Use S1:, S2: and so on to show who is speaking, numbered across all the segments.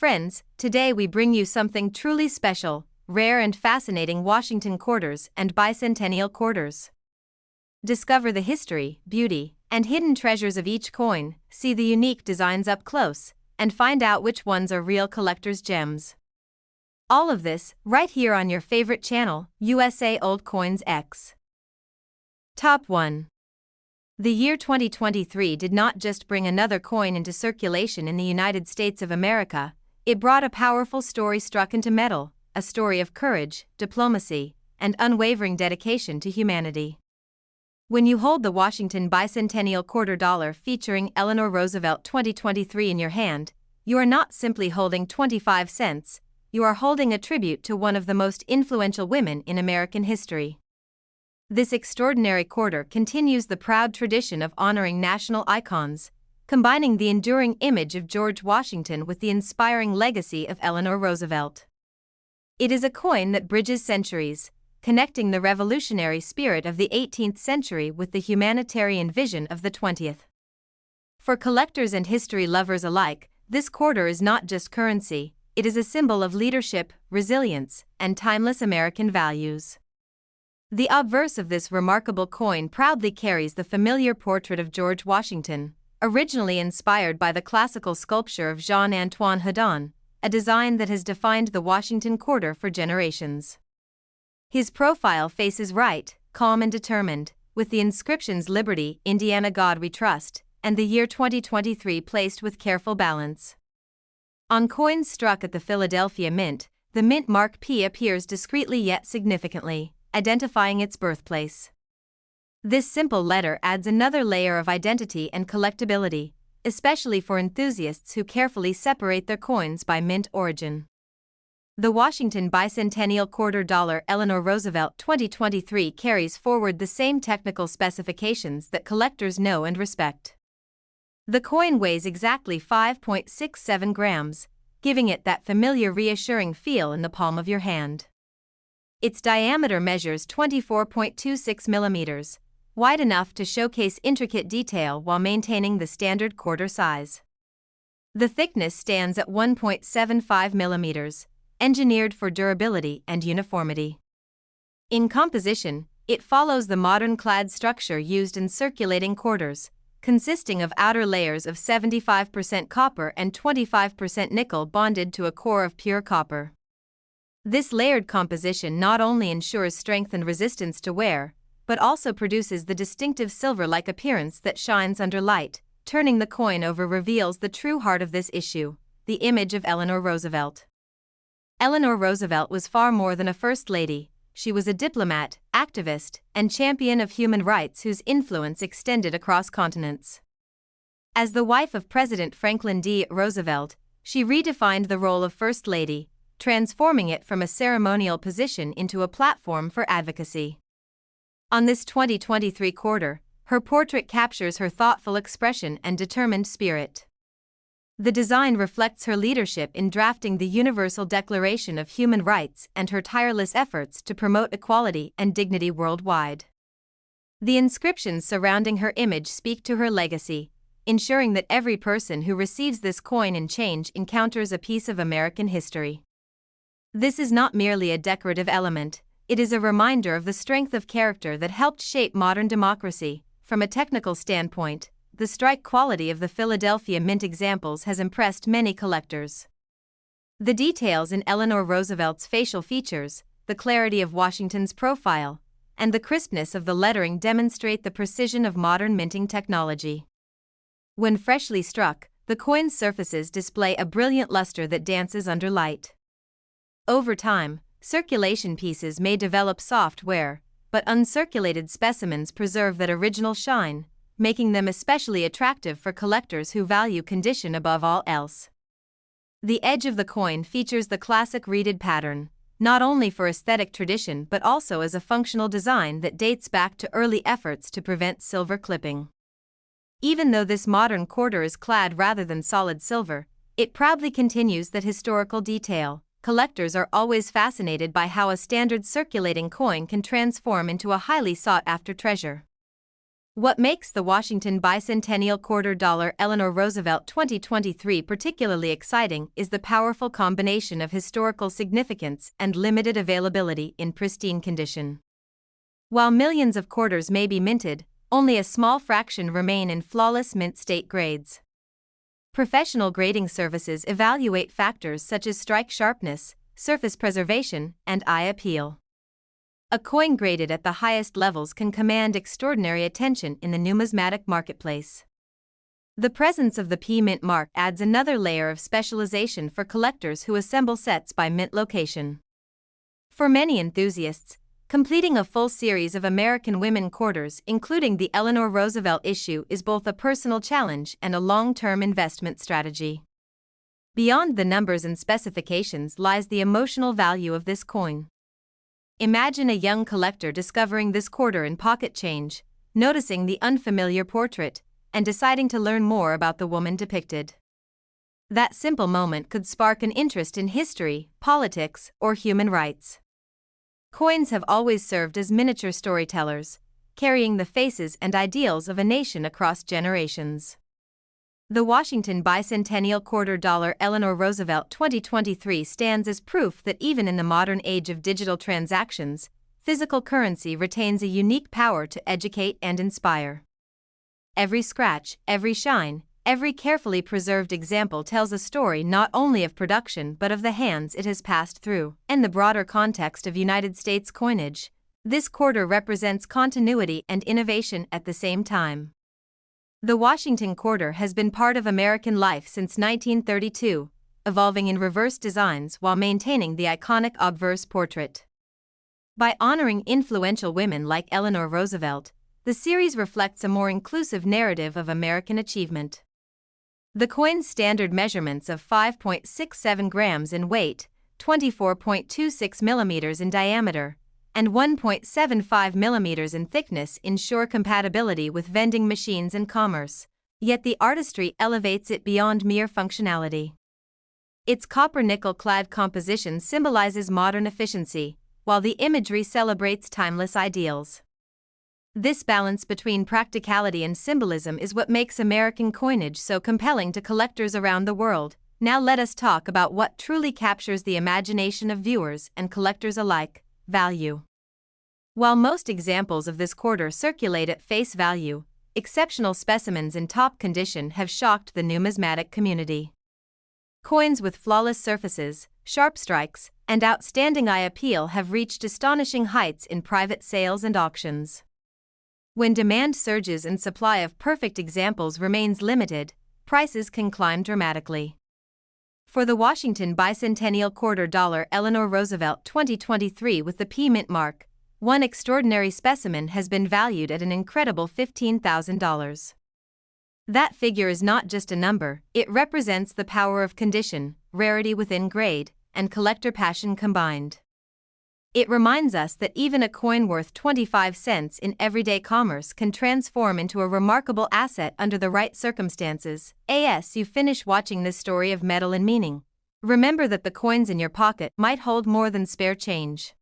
S1: Friends, today we bring you something truly special, rare and fascinating Washington quarters and bicentennial quarters. Discover the history, beauty, and hidden treasures of each coin, see the unique designs up close, and find out which ones are real collector's gems. All of this, right here on your favorite channel, USA Old Coins X. Top 1. The year 2023 did not just bring another coin into circulation in the United States of America, it brought a powerful story struck into metal, a story of courage, diplomacy, and unwavering dedication to humanity. When you hold the Washington Bicentennial Quarter Dollar featuring Eleanor Roosevelt 2023 in your hand, you are not simply holding 25 cents, you are holding a tribute to one of the most influential women in American history. This extraordinary quarter continues the proud tradition of honoring national icons, combining the enduring image of George Washington with the inspiring legacy of Eleanor Roosevelt. It is a coin that bridges centuries, connecting the revolutionary spirit of the 18th century with the humanitarian vision of the 20th. For collectors and history lovers alike, this quarter is not just currency, it is a symbol of leadership, resilience, and timeless American values. The obverse of this remarkable coin proudly carries the familiar portrait of George Washington, originally inspired by the classical sculpture of Jean-Antoine Houdon, a design that has defined the Washington quarter for generations. His profile faces right, calm and determined, with the inscriptions Liberty, Indiana, God We Trust, and the year 2023 placed with careful balance. On coins struck at the Philadelphia Mint, the mint mark P appears discreetly yet significantly, identifying its birthplace. This simple letter adds another layer of identity and collectability, especially for enthusiasts who carefully separate their coins by mint origin. The Washington Bicentennial Quarter Dollar Eleanor Roosevelt 2023 carries forward the same technical specifications that collectors know and respect. The coin weighs exactly 5.67 grams, giving it that familiar reassuring feel in the palm of your hand. Its diameter measures 24.26 millimeters, wide enough to showcase intricate detail while maintaining the standard quarter size. The thickness stands at 1.75 millimeters, engineered for durability and uniformity. In composition, it follows the modern clad structure used in circulating quarters, consisting of outer layers of 75% copper and 25% nickel bonded to a core of pure copper. This layered composition not only ensures strength and resistance to wear, but also produces the distinctive silver-like appearance that shines under light. Turning the coin over reveals the true heart of this issue, the image of Eleanor Roosevelt. Eleanor Roosevelt was far more than a first lady. She was a diplomat, activist, and champion of human rights whose influence extended across continents. As the wife of President Franklin D. Roosevelt, she redefined the role of First Lady, transforming it from a ceremonial position into a platform for advocacy. On this 2023 quarter, her portrait captures her thoughtful expression and determined spirit. The design reflects her leadership in drafting the Universal Declaration of Human Rights and her tireless efforts to promote equality and dignity worldwide. The inscriptions surrounding her image speak to her legacy, ensuring that every person who receives this coin in change encounters a piece of American history. This is not merely a decorative element, it is a reminder of the strength of character that helped shape modern democracy. From a technical standpoint, the strike quality of the Philadelphia Mint examples has impressed many collectors. The details in Eleanor Roosevelt's facial features, the clarity of Washington's profile, and the crispness of the lettering demonstrate the precision of modern minting technology. When freshly struck, the coin's surfaces display a brilliant luster that dances under light. Over time, circulation pieces may develop soft wear, but uncirculated specimens preserve that original shine, making them especially attractive for collectors who value condition above all else. The edge of the coin features the classic reeded pattern, not only for aesthetic tradition but also as a functional design that dates back to early efforts to prevent silver clipping. Even though this modern quarter is clad rather than solid silver, it proudly continues that historical detail. Collectors are always fascinated by how a standard circulating coin can transform into a highly sought-after treasure. What makes the Washington Bicentennial Quarter Dollar Eleanor Roosevelt 2023 particularly exciting is the powerful combination of historical significance and limited availability in pristine condition. While millions of quarters may be minted, only a small fraction remain in flawless mint state grades. Professional grading services evaluate factors such as strike sharpness, surface preservation, and eye appeal. A coin graded at the highest levels can command extraordinary attention in the numismatic marketplace. The presence of the P Mint mark adds another layer of specialization for collectors who assemble sets by mint location. For many enthusiasts, completing a full series of American women quarters, including the Eleanor Roosevelt issue, is both a personal challenge and a long-term investment strategy. Beyond the numbers and specifications lies the emotional value of this coin. Imagine a young collector discovering this quarter in pocket change, noticing the unfamiliar portrait, and deciding to learn more about the woman depicted. That simple moment could spark an interest in history, politics, or human rights. Coins have always served as miniature storytellers, carrying the faces and ideals of a nation across generations. The Washington Bicentennial Quarter Dollar Eleanor Roosevelt 2023 stands as proof that even in the modern age of digital transactions, physical currency retains a unique power to educate and inspire. Every scratch, every shine, every carefully preserved example tells a story not only of production but of the hands it has passed through. In the broader context of United States coinage, this quarter represents continuity and innovation at the same time. The Washington quarter has been part of American life since 1932, evolving in reverse designs while maintaining the iconic obverse portrait. By honoring influential women like Eleanor Roosevelt, the series reflects a more inclusive narrative of American achievement. The coin's standard measurements of 5.67 grams in weight, 24.26 millimeters in diameter, and 1.75 millimeters in thickness ensure compatibility with vending machines and commerce, yet the artistry elevates it beyond mere functionality. Its copper-nickel clad composition symbolizes modern efficiency, while the imagery celebrates timeless ideals. This balance between practicality and symbolism is what makes American coinage so compelling to collectors around the world. Now let us talk about what truly captures the imagination of viewers and collectors alike: value. While most examples of this quarter circulate at face value, exceptional specimens in top condition have shocked the numismatic community. Coins with flawless surfaces, sharp strikes, and outstanding eye appeal have reached astonishing heights in private sales and auctions. When demand surges and supply of perfect examples remains limited, prices can climb dramatically. For the Washington Bicentennial Quarter Dollar Eleanor Roosevelt 2023 with the P Mint mark, one extraordinary specimen has been valued at an incredible $15,000. That figure is not just a number, it represents the power of condition, rarity within grade, and collector passion combined. It reminds us that even a coin worth 25 cents in everyday commerce can transform into a remarkable asset under the right circumstances. As you finish watching this story of metal and meaning, remember that the coins in your pocket might hold more than spare change.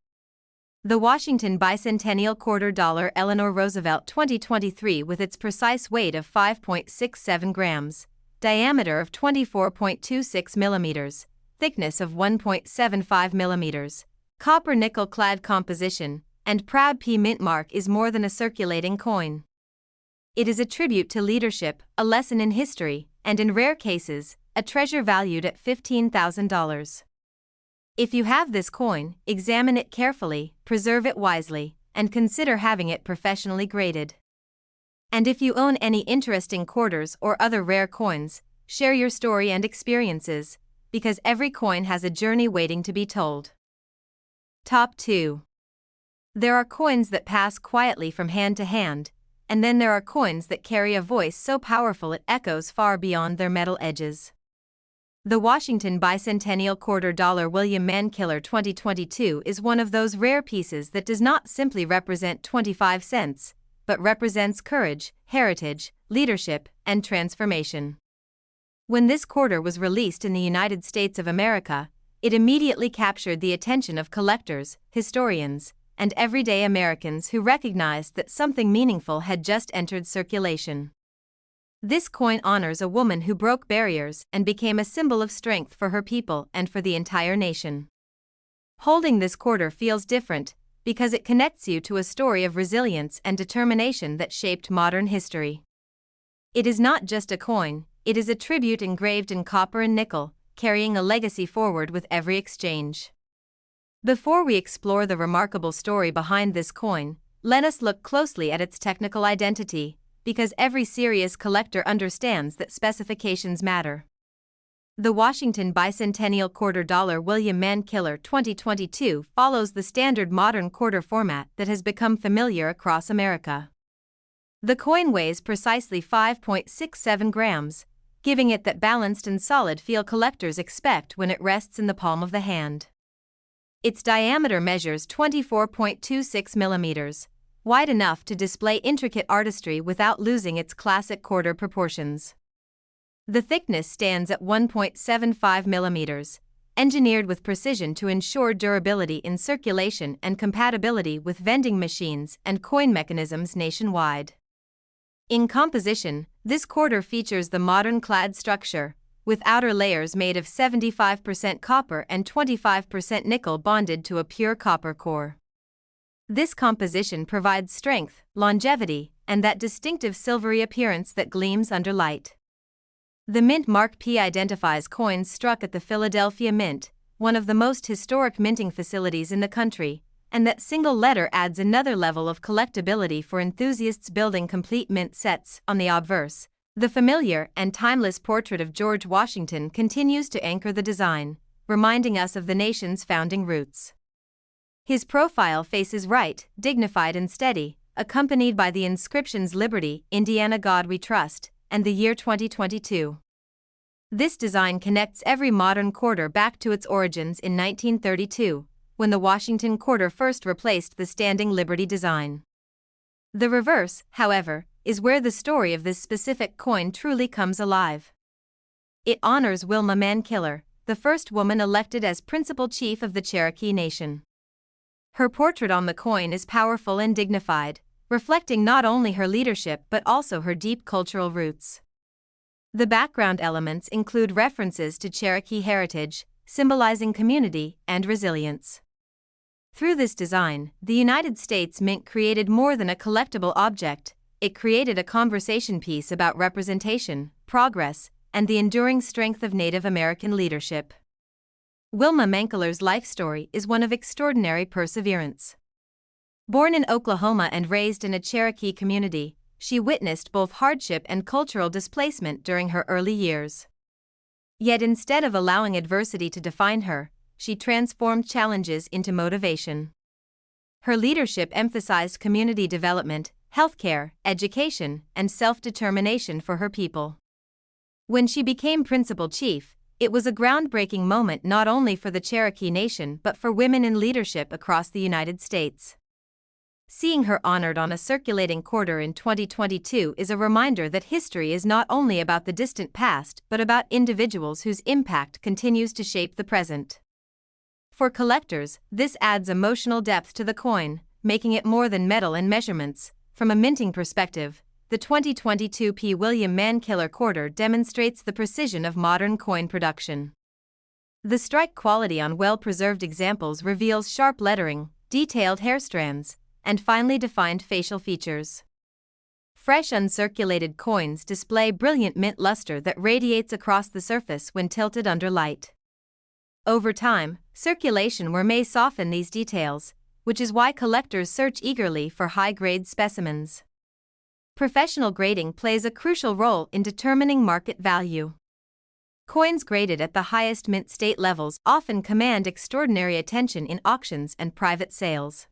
S1: The Washington Bicentennial Quarter Dollar Eleanor Roosevelt 2023 with its precise weight of 5.67 grams, diameter of 24.26 millimeters, thickness of 1.75 millimeters, copper-nickel clad composition, and proud P Mint mark is more than a circulating coin. It is a tribute to leadership, a lesson in history, and in rare cases, a treasure valued at $15,000. If you have this coin, examine it carefully, preserve it wisely, and consider having it professionally graded. And if you own any interesting quarters or other rare coins, share your story and experiences, because every coin has a journey waiting to be told. Top 2. There are coins that pass quietly from hand to hand, and then there are coins that carry a voice so powerful it echoes far beyond their metal edges. The Washington Bicentennial Quarter Dollar William Mankiller 2022 is one of those rare pieces that does not simply represent 25 cents, but represents courage, heritage, leadership, and transformation. When this quarter was released in the United States of America, it immediately captured the attention of collectors, historians, and everyday Americans who recognized that something meaningful had just entered circulation. This coin honors a woman who broke barriers and became a symbol of strength for her people and for the entire nation. Holding this quarter feels different because it connects you to a story of resilience and determination that shaped modern history. It is not just a coin, it is a tribute engraved in copper and nickel, carrying a legacy forward with every exchange. Before we explore the remarkable story behind this coin, let us look closely at its technical identity, because every serious collector understands that specifications matter. The Washington Bicentennial Quarter Dollar William Mankiller 2022 follows the standard modern quarter format that has become familiar across America. The coin weighs precisely 5.67 grams, giving it that balanced and solid feel collectors expect when it rests in the palm of the hand. Its diameter measures 24.26 millimeters, wide enough to display intricate artistry without losing its classic quarter proportions. The thickness stands at 1.75 millimeters, engineered with precision to ensure durability in circulation and compatibility with vending machines and coin mechanisms nationwide. In composition, this quarter features the modern clad structure, with outer layers made of 75% copper and 25% nickel bonded to a pure copper core. This composition provides strength, longevity, and that distinctive silvery appearance that gleams under light. The Mint Mark P identifies coins struck at the Philadelphia Mint, one of the most historic minting facilities in the country, and that single letter adds another level of collectability for enthusiasts building complete mint sets. On the obverse, the familiar and timeless portrait of George Washington continues to anchor the design, reminding us of the nation's founding roots. His profile faces right, dignified and steady, accompanied by the inscriptions Liberty, Indiana, God We Trust, and the year 2022. This design connects every modern quarter back to its origins in 1932, when the Washington quarter first replaced the standing Liberty design. The reverse, however, is where the story of this specific coin truly comes alive. It honors Wilma Mankiller, the first woman elected as principal chief of the Cherokee Nation. Her portrait on the coin is powerful and dignified, reflecting not only her leadership but also her deep cultural roots. The background elements include references to Cherokee heritage, symbolizing community and resilience. Through this design, the United States Mint created more than a collectible object, it created a conversation piece about representation, progress, and the enduring strength of Native American leadership. Wilma Mankiller's life story is one of extraordinary perseverance. Born in Oklahoma and raised in a Cherokee community, she witnessed both hardship and cultural displacement during her early years. Yet instead of allowing adversity to define her, she transformed challenges into motivation. Her leadership emphasized community development, healthcare, education, and self-determination for her people. When she became principal chief, it was a groundbreaking moment not only for the Cherokee Nation but for women in leadership across the United States. Seeing her honored on a circulating quarter in 2022 is a reminder that history is not only about the distant past but about individuals whose impact continues to shape the present. For collectors, this adds emotional depth to the coin, making it more than metal and measurements. From a minting perspective, the 2022 P. William Mankiller quarter demonstrates the precision of modern coin production. The strike quality on well-preserved examples reveals sharp lettering, detailed hair strands, and finely defined facial features. Fresh uncirculated coins display brilliant mint luster that radiates across the surface when tilted under light. Over time, circulation may soften these details, which is why collectors search eagerly for high-grade specimens. Professional grading plays a crucial role in determining market value. Coins graded at the highest mint state levels often command extraordinary attention in auctions and private sales.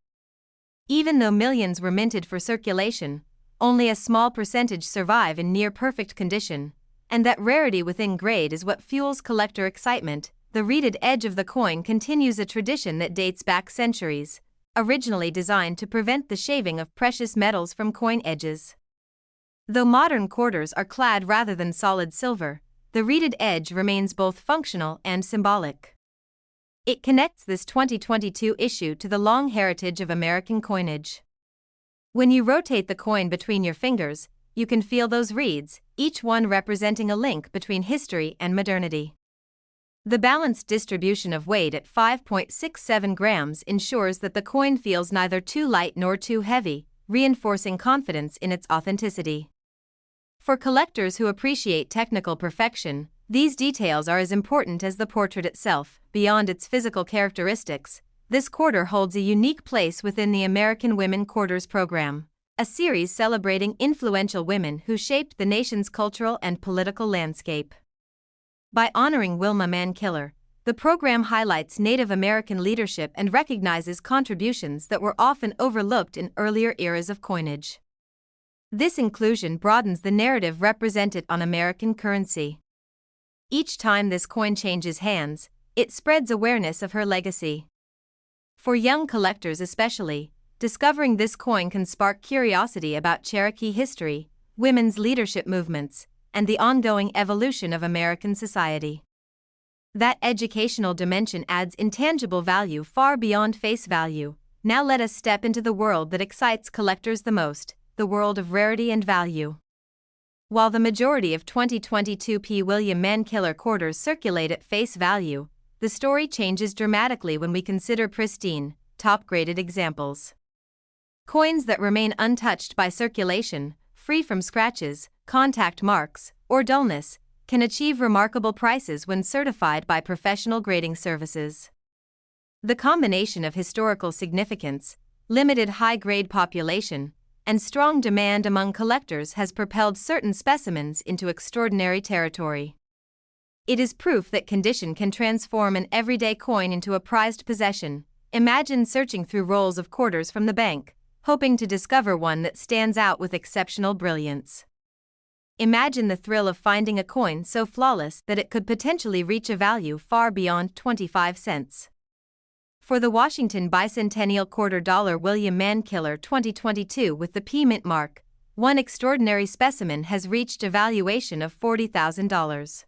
S1: Even though millions were minted for circulation, only a small percentage survive in near-perfect condition, and that rarity within grade is what fuels collector excitement. The reeded edge of the coin continues a tradition that dates back centuries, originally designed to prevent the shaving of precious metals from coin edges. Though modern quarters are clad rather than solid silver, the reeded edge remains both functional and symbolic. It connects this 2022 issue to the long heritage of American coinage. When you rotate the coin between your fingers, you can feel those reeds, each one representing a link between history and modernity. The balanced distribution of weight at 5.67 grams ensures that the coin feels neither too light nor too heavy, reinforcing confidence in its authenticity. For collectors who appreciate technical perfection, these details are as important as the portrait itself. Beyond its physical characteristics, this quarter holds a unique place within the American Women Quarters program, a series celebrating influential women who shaped the nation's cultural and political landscape. By honoring Wilma Mankiller, the program highlights Native American leadership and recognizes contributions that were often overlooked in earlier eras of coinage. This inclusion broadens the narrative represented on American currency. Each time this coin changes hands, it spreads awareness of her legacy. For young collectors especially, discovering this coin can spark curiosity about Cherokee history, women's leadership movements, and the ongoing evolution of American society. That educational dimension adds intangible value far beyond face value. Now let us step into the world that excites collectors the most, the world of rarity and value. While the majority of 2022 P. William Mankiller quarters circulate at face value, the story changes dramatically when we consider pristine, top-graded examples. Coins that remain untouched by circulation, free from scratches, contact marks, or dullness, can achieve remarkable prices when certified by professional grading services. The combination of historical significance, limited high-grade population, and strong demand among collectors has propelled certain specimens into extraordinary territory. It is proof that condition can transform an everyday coin into a prized possession. Imagine searching through rolls of quarters from the bank, hoping to discover one that stands out with exceptional brilliance. Imagine the thrill of finding a coin so flawless that it could potentially reach a value far beyond 25 cents. For the Washington Bicentennial Quarter Dollar William Mankiller 2022 with the P Mint mark, one extraordinary specimen has reached a valuation of $40,000.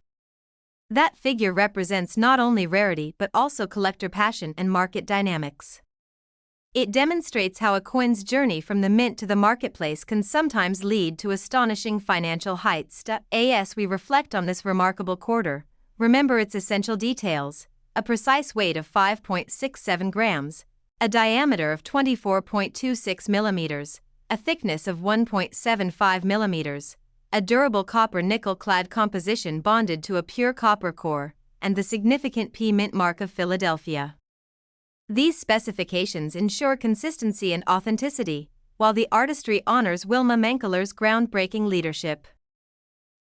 S1: That figure represents not only rarity but also collector passion and market dynamics. It demonstrates how a coin's journey from the mint to the marketplace can sometimes lead to astonishing financial heights. As we reflect on this remarkable quarter, remember its essential details: a precise weight of 5.67 grams, a diameter of 24.26 millimeters, a thickness of 1.75 millimeters, a durable copper nickel-clad composition bonded to a pure copper core, and the significant P Mint mark of Philadelphia. These specifications ensure consistency and authenticity, while the artistry honors Wilma Mankiller's groundbreaking leadership.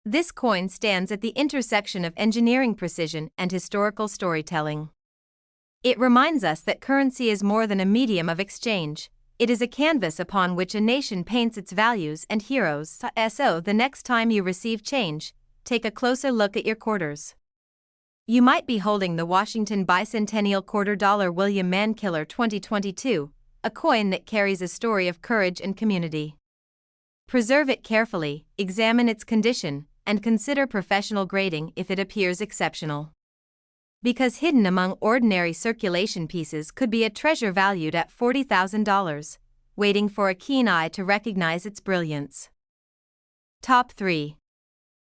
S1: This coin stands at the intersection of engineering precision and historical storytelling. It reminds us that currency is more than a medium of exchange. It is a canvas upon which a nation paints its values and heroes. So the next time you receive change, take a closer look at your quarters. You might be holding the Washington Bicentennial Quarter Dollar William Mankiller 2022, a coin that carries a story of courage and community. Preserve it carefully, examine its condition, and consider professional grading if it appears exceptional. Because hidden among ordinary circulation pieces could be a treasure valued at $40,000, waiting for a keen eye to recognize its brilliance. Top 3.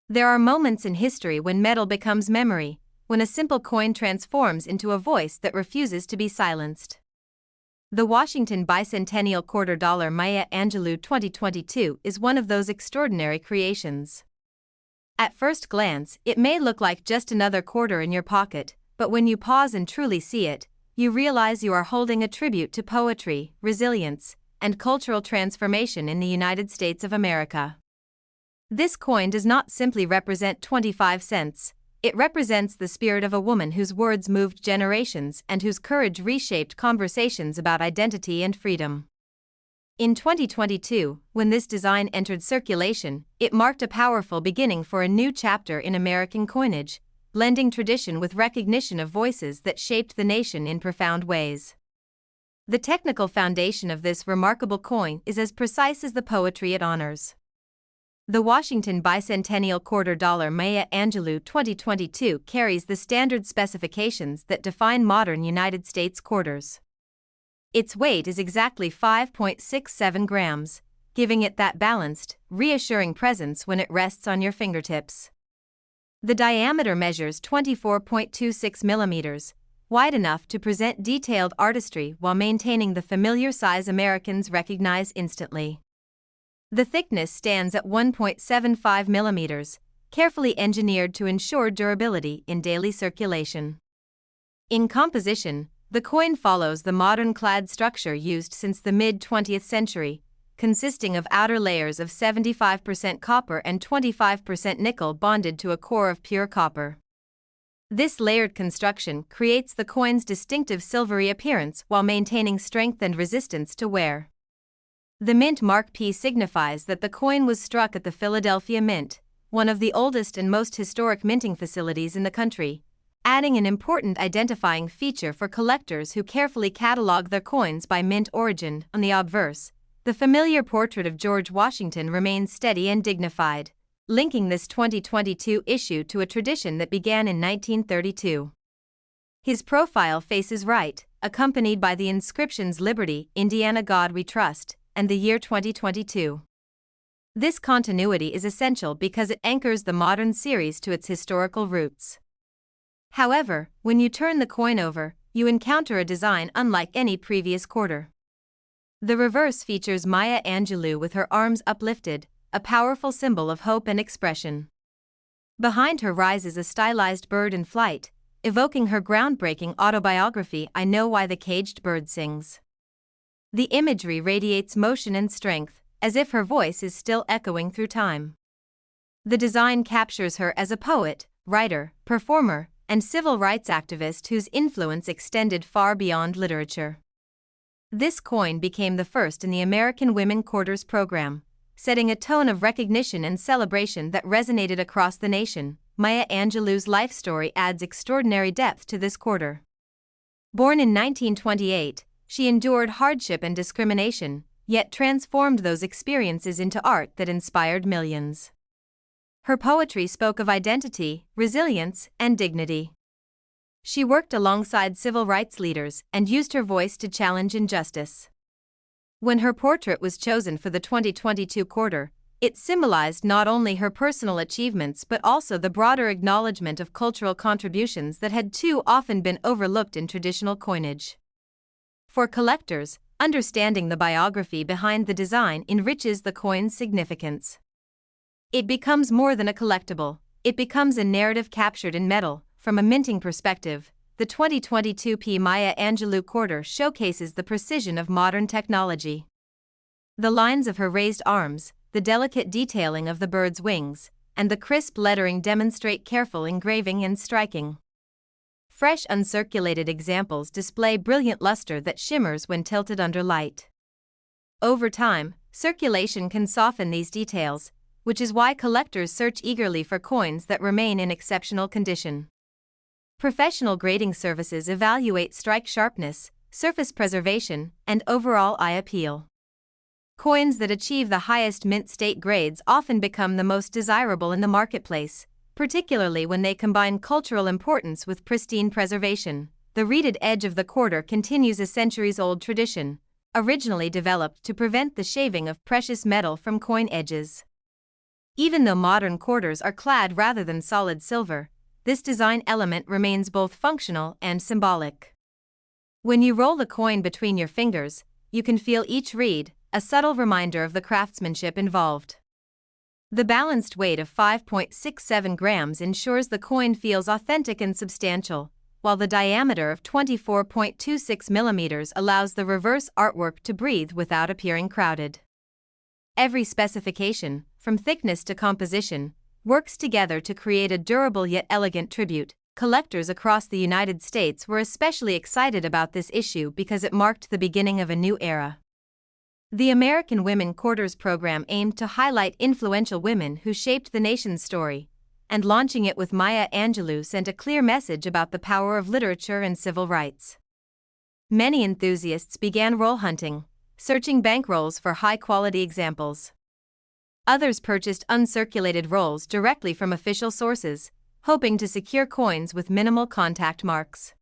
S1: There are moments in history when metal becomes memory, when a simple coin transforms into a voice that refuses to be silenced. The Washington Bicentennial Quarter Dollar Maya Angelou 2022 is one of those extraordinary creations. At first glance, it may look like just another quarter in your pocket, but when you pause and truly see it, you realize you are holding a tribute to poetry, resilience, and cultural transformation in the United States of America. This coin does not simply represent 25 cents, it represents the spirit of a woman whose words moved generations and whose courage reshaped conversations about identity and freedom. In 2022, when this design entered circulation, it marked a powerful beginning for a new chapter in American coinage, blending tradition with recognition of voices that shaped the nation in profound ways. The technical foundation of this remarkable coin is as precise as the poetry it honors. The Washington Bicentennial Quarter Dollar Maya Angelou 2022 carries the standard specifications that define modern United States quarters. Its weight is exactly 5.67 grams, giving it that balanced, reassuring presence when it rests on your fingertips. The diameter measures 24.26 millimeters, wide enough to present detailed artistry while maintaining the familiar size Americans recognize instantly. The thickness stands at 1.75 millimeters, carefully engineered to ensure durability in daily circulation. In composition, the coin follows the modern clad structure used since the mid-20th century, consisting of outer layers of 75% copper and 25% nickel bonded to a core of pure copper. This layered construction creates the coin's distinctive silvery appearance while maintaining strength and resistance to wear. The mint mark P signifies that the coin was struck at the Philadelphia Mint, one of the oldest and most historic minting facilities in the country, adding an important identifying feature for collectors who carefully catalog their coins by mint origin. On the obverse, the familiar portrait of George Washington remains steady and dignified, linking this 2022 issue to a tradition that began in 1932. His profile faces right, accompanied by the inscriptions Liberty, Indiana, God We Trust, and the year 2022. This continuity is essential because it anchors the modern series to its historical roots. However, when you turn the coin over, you encounter a design unlike any previous quarter. The reverse features Maya Angelou with her arms uplifted, a powerful symbol of hope and expression. Behind her rises a stylized bird in flight, evoking her groundbreaking autobiography I Know Why the Caged Bird Sings. The imagery radiates motion and strength, as if her voice is still echoing through time. The design captures her as a poet, writer, performer, and civil rights activist whose influence extended far beyond literature. This coin became the first in the American Women Quarters program, setting a tone of recognition and celebration that resonated across the nation. Maya Angelou's life story adds extraordinary depth to this quarter. Born in 1928, she endured hardship and discrimination, yet transformed those experiences into art that inspired millions. Her poetry spoke of identity, resilience, and dignity. She worked alongside civil rights leaders and used her voice to challenge injustice. When her portrait was chosen for the 2022 quarter, it symbolized not only her personal achievements but also the broader acknowledgement of cultural contributions that had too often been overlooked in traditional coinage. For collectors, understanding the biography behind the design enriches the coin's significance. It becomes more than a collectible, it becomes a narrative captured in metal. From a minting perspective, the 2022 P. Maya Angelou quarter showcases the precision of modern technology. The lines of her raised arms, the delicate detailing of the bird's wings, and the crisp lettering demonstrate careful engraving and striking. Fresh uncirculated examples display brilliant luster that shimmers when tilted under light. Over time, circulation can soften these details, which is why collectors search eagerly for coins that remain in exceptional condition. Professional grading services evaluate strike sharpness, surface preservation, and overall eye appeal. Coins that achieve the highest mint state grades often become the most desirable in the marketplace, particularly when they combine cultural importance with pristine preservation. The reeded edge of the quarter continues a centuries-old tradition, originally developed to prevent the shaving of precious metal from coin edges. Even though modern quarters are clad rather than solid silver, this design element remains both functional and symbolic. When you roll the coin between your fingers, you can feel each reed, a subtle reminder of the craftsmanship involved. The balanced weight of 5.67 grams ensures the coin feels authentic and substantial, while the diameter of 24.26 millimeters allows the reverse artwork to breathe without appearing crowded. Every specification, from thickness to composition, works together to create a durable yet elegant tribute. Collectors across the United States were especially excited about this issue because it marked the beginning of a new era. The American Women Quarters program aimed to highlight influential women who shaped the nation's story, and launching it with Maya Angelou sent a clear message about the power of literature and civil rights. Many enthusiasts began roll hunting, searching bankrolls for high-quality examples. Others purchased uncirculated rolls directly from official sources, hoping to secure coins with minimal contact marks.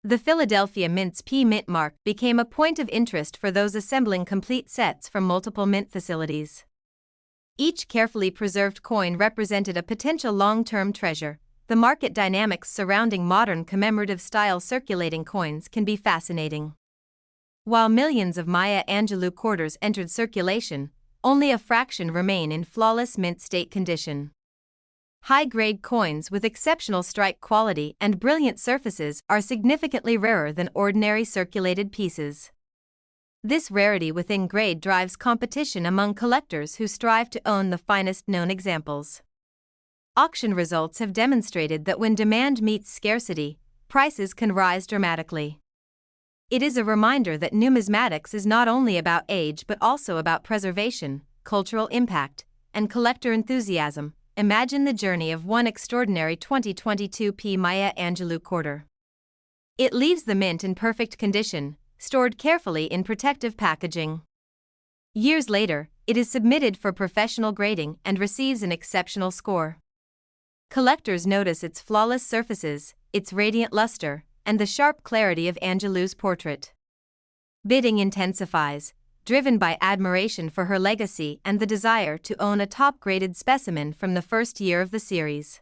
S1: The Philadelphia Mint's P-Mint mark became a point of interest for those assembling complete sets from multiple mint facilities. Each carefully preserved coin represented a potential long-term treasure. The market dynamics surrounding modern commemorative-style circulating coins can be fascinating. While millions of Maya Angelou quarters entered circulation, only a fraction remain in flawless mint state condition. High-grade coins with exceptional strike quality and brilliant surfaces are significantly rarer than ordinary circulated pieces. This rarity within grade drives competition among collectors who strive to own the finest known examples. Auction results have demonstrated that when demand meets scarcity, prices can rise dramatically. It is a reminder that numismatics is not only about age but also about preservation, cultural impact, and collector enthusiasm. Imagine the journey of one extraordinary 2022 P. Maya Angelou quarter. It leaves the mint in perfect condition, stored carefully in protective packaging. Years later, it is submitted for professional grading and receives an exceptional score. Collectors notice its flawless surfaces, its radiant luster, and the sharp clarity of Angelou's portrait. Bidding intensifies, driven by admiration for her legacy and the desire to own a top-graded specimen from the first year of the series.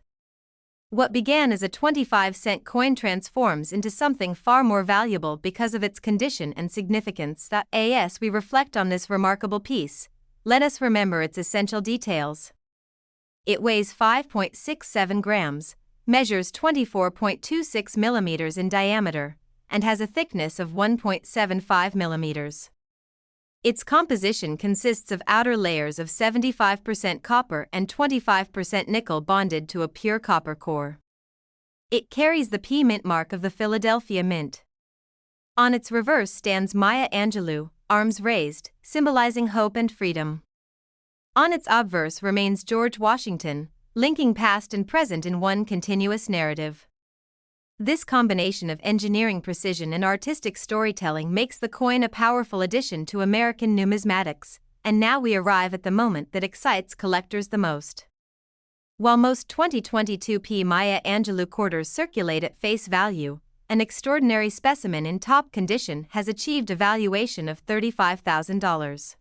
S1: What began as a 25-cent coin transforms into something far more valuable because of its condition and significance. As we reflect on this remarkable piece, let us remember its essential details. It weighs 5.67 grams, measures 24.26 millimeters in diameter, and has a thickness of 1.75 millimeters. Its composition consists of outer layers of 75% copper and 25% nickel bonded to a pure copper core. It carries the P-Mint mark of the Philadelphia Mint. On its reverse stands Maya Angelou, arms raised, symbolizing hope and freedom. On its obverse remains George Washington, linking past and present in one continuous narrative. This combination of engineering precision and artistic storytelling makes the coin a powerful addition to American numismatics, and now we arrive at the moment that excites collectors the most. While most 2022 P. Maya Angelou quarters circulate at face value, an extraordinary specimen in top condition has achieved a valuation of $35,000.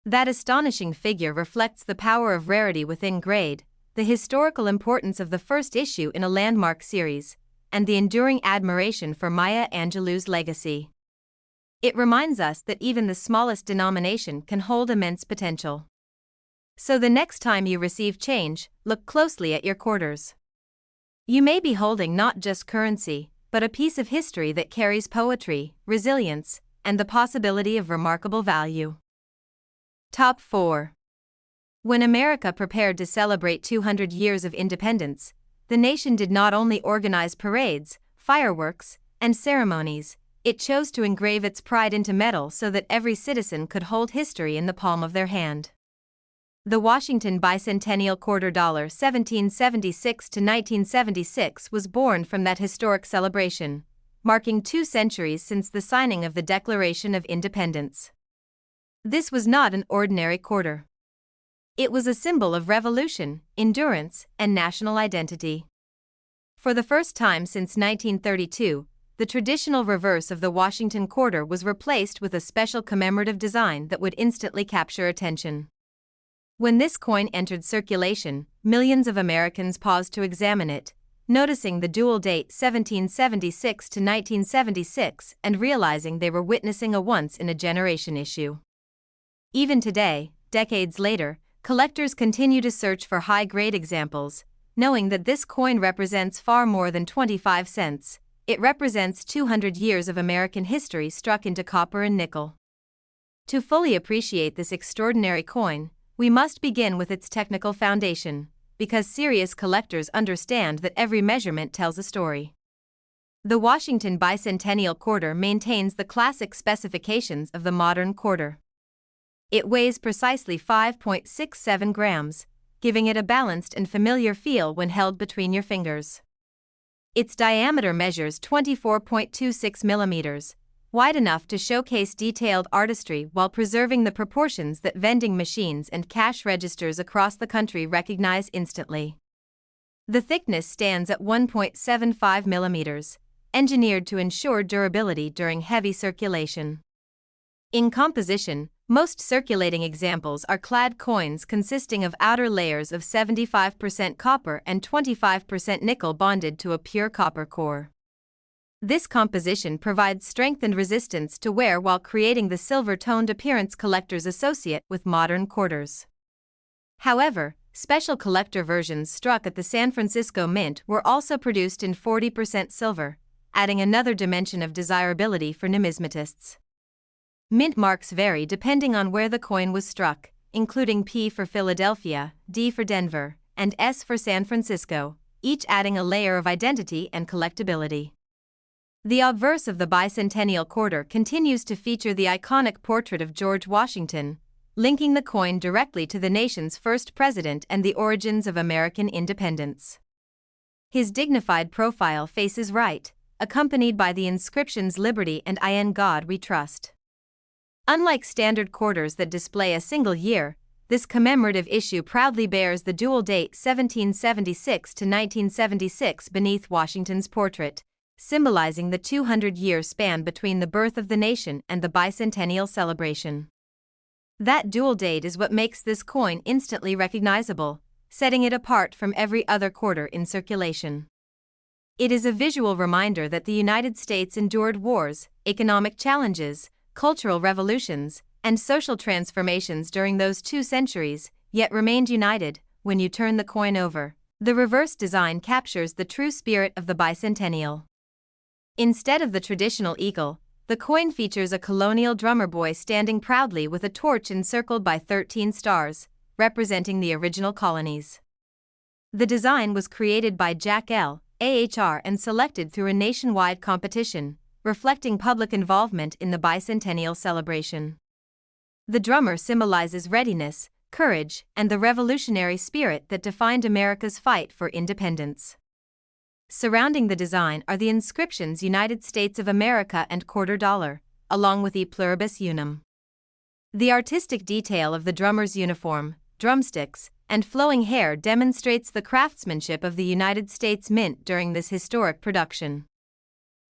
S1: That astonishing figure reflects the power of rarity within grade, the historical importance of the first issue in a landmark series, and the enduring admiration for Maya Angelou's legacy. It reminds us that even the smallest denomination can hold immense potential. So the next time you receive change, look closely at your quarters. You may be holding not just currency, but a piece of history that carries poetry, resilience, and the possibility of remarkable value. Top 4. When America prepared to celebrate 200 years of independence, the nation did not only organize parades, fireworks, and ceremonies, it chose to engrave its pride into metal so that every citizen could hold history in the palm of their hand. The Washington Bicentennial Quarter $1776 to 1976 was born from that historic celebration, marking 2 centuries since the signing of the Declaration of Independence. This was not an ordinary quarter. It was a symbol of revolution, endurance, and national identity. For the first time since 1932, the traditional reverse of the Washington quarter was replaced with a special commemorative design that would instantly capture attention. When this coin entered circulation, millions of Americans paused to examine it, noticing the dual date 1776 to 1976 and realizing they were witnessing a once-in-a-generation issue. Even today, decades later, collectors continue to search for high-grade examples, knowing that this coin represents far more than 25 cents. It represents 200 years of American history struck into copper and nickel. To fully appreciate this extraordinary coin, we must begin with its technical foundation, because serious collectors understand that every measurement tells a story. The Washington Bicentennial Quarter maintains the classic specifications of the modern quarter. It weighs precisely 5.67 grams, giving it a balanced and familiar feel when held between your fingers. Its diameter measures 24.26 millimeters, wide enough to showcase detailed artistry while preserving the proportions that vending machines and cash registers across the country recognize instantly. The thickness stands at 1.75 millimeters, engineered to ensure durability during heavy circulation. In composition, most circulating examples are clad coins consisting of outer layers of 75% copper and 25% nickel bonded to a pure copper core. This composition provides strength and resistance to wear while creating the silver-toned appearance collectors associate with modern quarters. However, special collector versions struck at the San Francisco Mint were also produced in 40% silver, adding another dimension of desirability for numismatists. Mint marks vary depending on where the coin was struck, including P for Philadelphia, D for Denver, and S for San Francisco, each adding a layer of identity and collectability. The obverse of the bicentennial quarter continues to feature the iconic portrait of George Washington, linking the coin directly to the nation's first president and the origins of American independence. His dignified profile faces right, accompanied by the inscriptions Liberty and In God We Trust. Unlike standard quarters that display a single year, this commemorative issue proudly bears the dual date 1776 to 1976 beneath Washington's portrait, symbolizing the 200-year span between the birth of the nation and the bicentennial celebration. That dual date is what makes this coin instantly recognizable, setting it apart from every other quarter in circulation. It is a visual reminder that the United States endured wars, economic challenges, cultural revolutions, and social transformations during those 2 centuries, yet remained united. When you turn the coin over, the reverse design captures the true spirit of the bicentennial. Instead of the traditional eagle, the coin features a colonial drummer boy standing proudly with a torch encircled by 13 stars, representing the original colonies. The design was created by Jack L. AHR and selected through a nationwide competition, reflecting public involvement in the bicentennial celebration. The drummer symbolizes readiness, courage, and the revolutionary spirit that defined America's fight for independence. Surrounding the design are the inscriptions United States of America and quarter dollar, along with E pluribus unum. The artistic detail of the drummer's uniform, drumsticks, and flowing hair demonstrates the craftsmanship of the United States Mint during this historic production.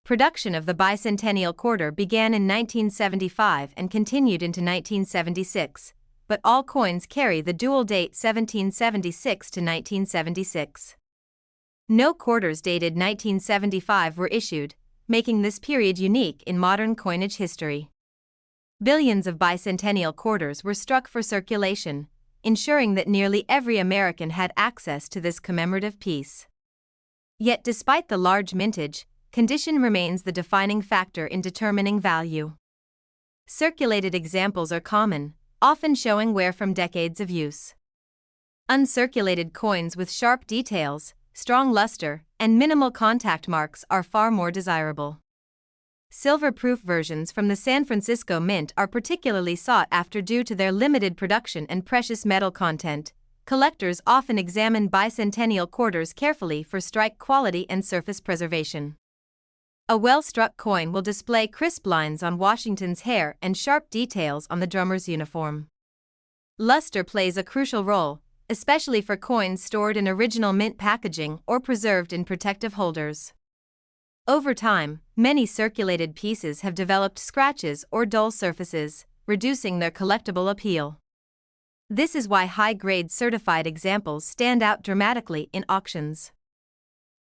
S1: Production of the bicentennial quarter began in 1975 and continued into 1976, but all coins carry the dual date 1776 to 1976. No quarters dated 1975 were issued, making this period unique in modern coinage history. Billions of bicentennial quarters were struck for circulation, ensuring that nearly every American had access to this commemorative piece. Yet despite the large mintage, condition remains the defining factor in determining value. Circulated examples are common, often showing wear from decades of use. Uncirculated coins with sharp details, strong luster, and minimal contact marks are far more desirable. Silver-proof versions from the San Francisco Mint are particularly sought after due to their limited production and precious metal content. Collectors often examine bicentennial quarters carefully for strike quality and surface preservation. A well-struck coin will display crisp lines on Washington's hair and sharp details on the drummer's uniform. Luster plays a crucial role, especially for coins stored in original mint packaging or preserved in protective holders. Over time, many circulated pieces have developed scratches or dull surfaces, reducing their collectible appeal. This is why high-grade certified examples stand out dramatically in auctions.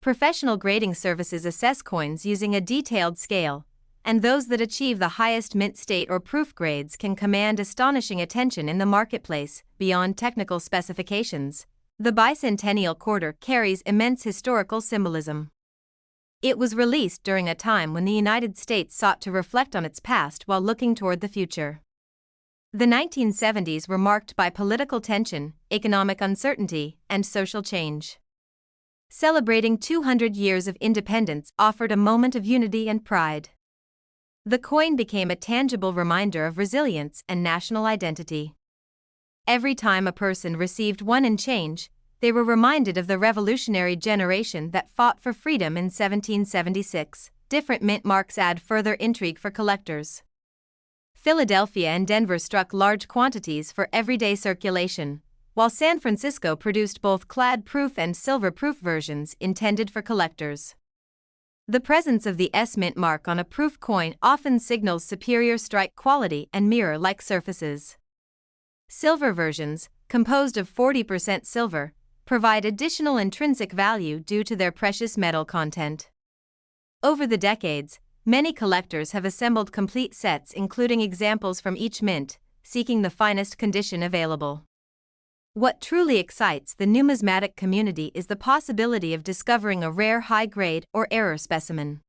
S1: Professional grading services assess coins using a detailed scale, and those that achieve the highest mint state or proof grades can command astonishing attention in the marketplace. Beyond technical specifications, the bicentennial quarter carries immense historical symbolism. It was released during a time when the United States sought to reflect on its past while looking toward the future. The 1970s were marked by political tension, economic uncertainty, and social change. Celebrating 200 years of independence offered a moment of unity and pride. The coin became a tangible reminder of resilience and national identity. Every time a person received one in change, they were reminded of the revolutionary generation that fought for freedom in 1776, different mint marks add further intrigue for collectors. Philadelphia and Denver struck large quantities for everyday circulation, while San Francisco produced both clad-proof and silver-proof versions intended for collectors. The presence of the S mint mark on a proof coin often signals superior strike quality and mirror-like surfaces. Silver versions, composed of 40% silver, provide additional intrinsic value due to their precious metal content. Over the decades, many collectors have assembled complete sets including examples from each mint, seeking the finest condition available. What truly excites the numismatic community is the possibility of discovering a rare high-grade or error specimen.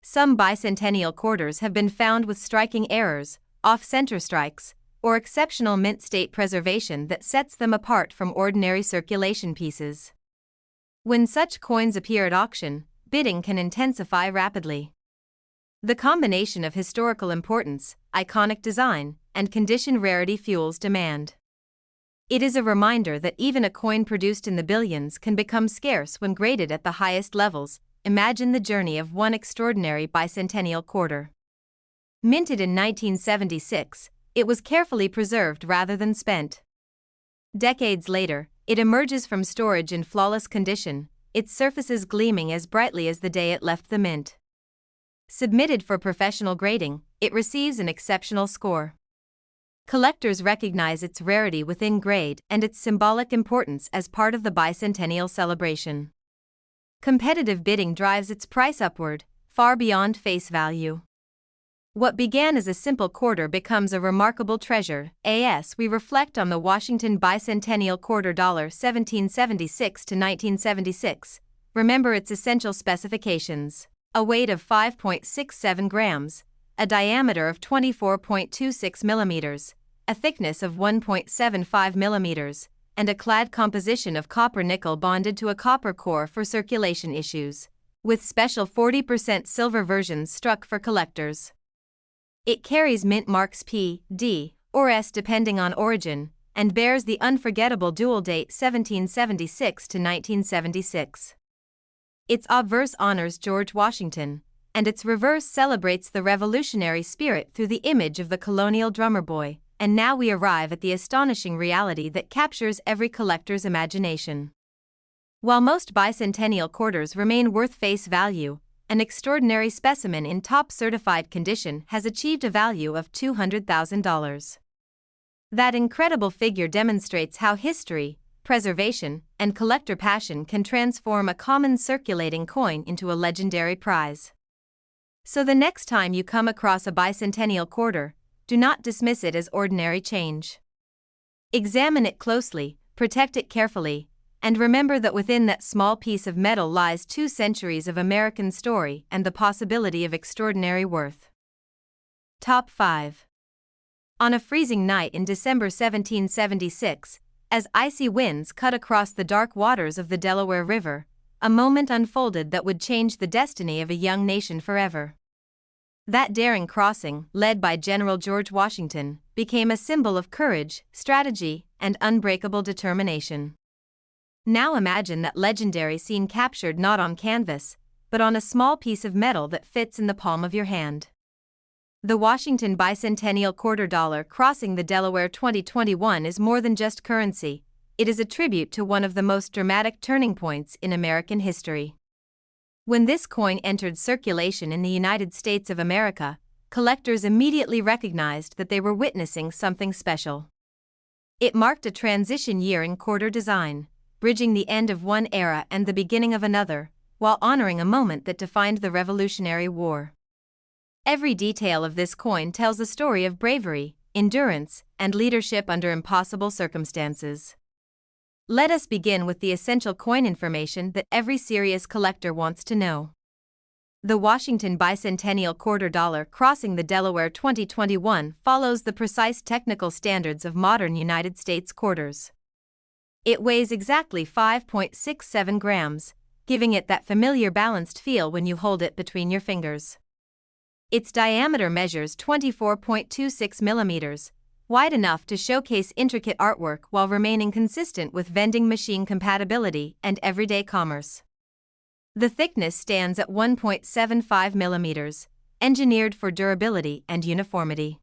S1: Some bicentennial quarters have been found with striking errors, off-center strikes, or exceptional mint state preservation that sets them apart from ordinary circulation pieces. When such coins appear at auction, bidding can intensify rapidly. The combination of historical importance, iconic design, and condition rarity fuels demand. It is a reminder that even a coin produced in the billions can become scarce when graded at the highest levels. Imagine the journey of one extraordinary bicentennial quarter. Minted in 1976, it was carefully preserved rather than spent. Decades later, it emerges from storage in flawless condition, its surfaces gleaming as brightly as the day it left the mint. Submitted for professional grading, it receives an exceptional score. Collectors recognize its rarity within grade and its symbolic importance as part of the bicentennial celebration. Competitive bidding drives its price upward, far beyond face value. What began as a simple quarter becomes a remarkable treasure. As we reflect on the Washington bicentennial quarter $1776 to 1976, remember its essential specifications: a weight of 5.67 grams, a diameter of 24.26 millimeters, a thickness of 1.75 millimeters, and a clad composition of copper-nickel bonded to a copper core for circulation issues, with special 40% silver versions struck for collectors. It carries mint marks P, D, or S depending on origin, and bears the unforgettable dual date 1776 to 1976. Its obverse honors George Washington, and its reverse celebrates the revolutionary spirit through the image of the colonial drummer boy. And now we arrive at the astonishing reality that captures every collector's imagination. While most bicentennial quarters remain worth face value, an extraordinary specimen in top certified condition has achieved a value of $200,000. That incredible figure demonstrates how history, preservation, and collector passion can transform a common circulating coin into a legendary prize. So the next time you come across a bicentennial quarter, do not dismiss it as ordinary change. Examine it closely, protect it carefully, and remember that within that small piece of metal lies 2 centuries of American story and the possibility of extraordinary worth. Top 5. On a freezing night in December 1776, as icy winds cut across the dark waters of the Delaware River, a moment unfolded that would change the destiny of a young nation forever. That daring crossing, led by General George Washington, became a symbol of courage, strategy, and unbreakable determination. Now imagine that legendary scene captured not on canvas, but on a small piece of metal that fits in the palm of your hand. The Washington bicentennial quarter dollar crossing the Delaware 2021 is more than just currency, it is a tribute to one of the most dramatic turning points in American history. When this coin entered circulation in the United States of America, collectors immediately recognized that they were witnessing something special. It marked a transition year in quarter design, bridging the end of one era and the beginning of another, while honoring a moment that defined the Revolutionary War. Every detail of this coin tells a story of bravery, endurance, and leadership under impossible circumstances. Let us begin with the essential coin information that every serious collector wants to know. The Washington bicentennial quarter dollar crossing the Delaware 2021 follows the precise technical standards of modern United States quarters. It weighs exactly 5.67 grams, giving it that familiar balanced feel when you hold it between your fingers. Its diameter measures 24.26 millimeters, wide enough to showcase intricate artwork while remaining consistent with vending machine compatibility and everyday commerce. The thickness stands at 1.75 millimeters, engineered for durability and uniformity.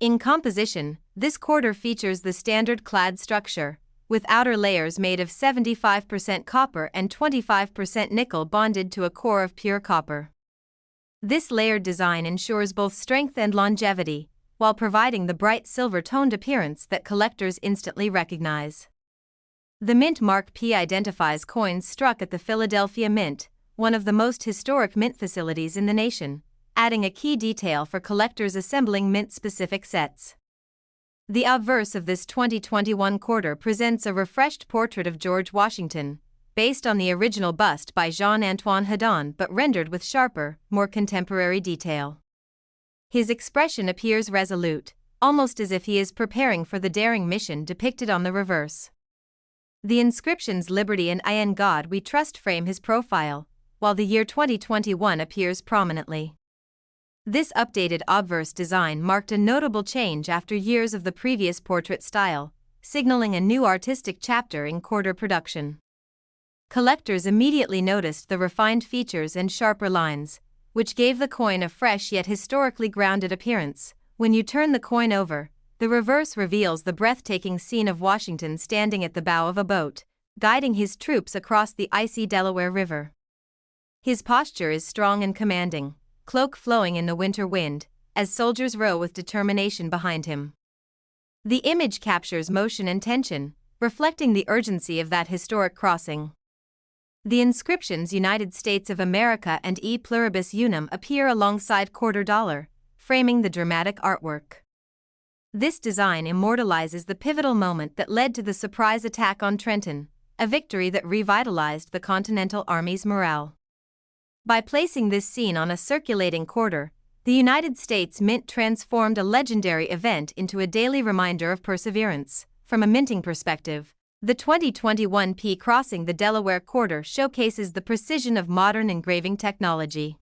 S1: In composition, this quarter features the standard clad structure, with outer layers made of 75% copper and 25% nickel bonded to a core of pure copper. This layered design ensures both strength and longevity, while providing the bright silver-toned appearance that collectors instantly recognize. The Mint Mark P identifies coins struck at the Philadelphia Mint, one of the most historic mint facilities in the nation, adding a key detail for collectors assembling mint-specific sets. The obverse of this 2021 quarter presents a refreshed portrait of George Washington, based on the original bust by Jean-Antoine Hedon but rendered with sharper, more contemporary detail. His expression appears resolute, almost as if he is preparing for the daring mission depicted on the reverse. The inscriptions "Liberty" and "I in God We Trust" frame his profile, while the year 2021 appears prominently. This updated obverse design marked a notable change after years of the previous portrait style, signaling a new artistic chapter in quarter production. Collectors immediately noticed the refined features and sharper lines, which gave the coin a fresh yet historically grounded appearance. When you turn the coin over, the reverse reveals the breathtaking scene of Washington standing at the bow of a boat, guiding his troops across the icy Delaware River. His posture is strong and commanding, cloak flowing in the winter wind, as soldiers row with determination behind him. The image captures motion and tension, reflecting the urgency of that historic crossing. The inscriptions "United States of America" and "E Pluribus Unum" appear alongside quarter dollar, framing the dramatic artwork. This design immortalizes the pivotal moment that led to the surprise attack on Trenton, a victory that revitalized the Continental Army's morale. By placing this scene on a circulating quarter, the United States Mint transformed a legendary event into a daily reminder of perseverance. From a minting perspective, the 2021 P crossing the Delaware quarter showcases the precision of modern engraving technology.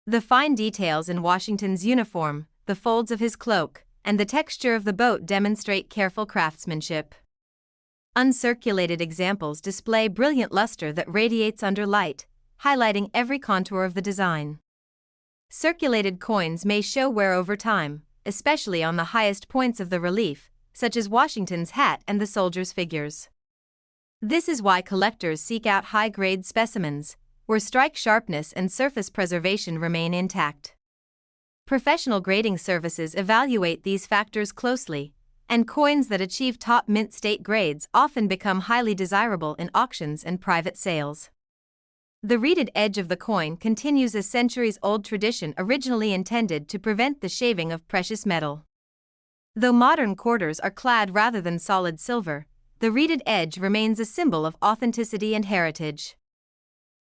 S1: The fine details in Washington's uniform, the folds of his cloak, and the texture of the boat demonstrate careful craftsmanship. Uncirculated examples display brilliant luster that radiates under light, highlighting every contour of the design. Circulated coins may show wear over time, especially on the highest points of the relief, such as Washington's hat and the soldiers' figures. This is why collectors seek out high-grade specimens, where strike sharpness and surface preservation remain intact. Professional grading services evaluate these factors closely, and coins that achieve top mint state grades often become highly desirable in auctions and private sales. The reeded edge of the coin continues a centuries-old tradition originally intended to prevent the shaving of precious metal. Though modern quarters are clad rather than solid silver, the reeded edge remains a symbol of authenticity and heritage.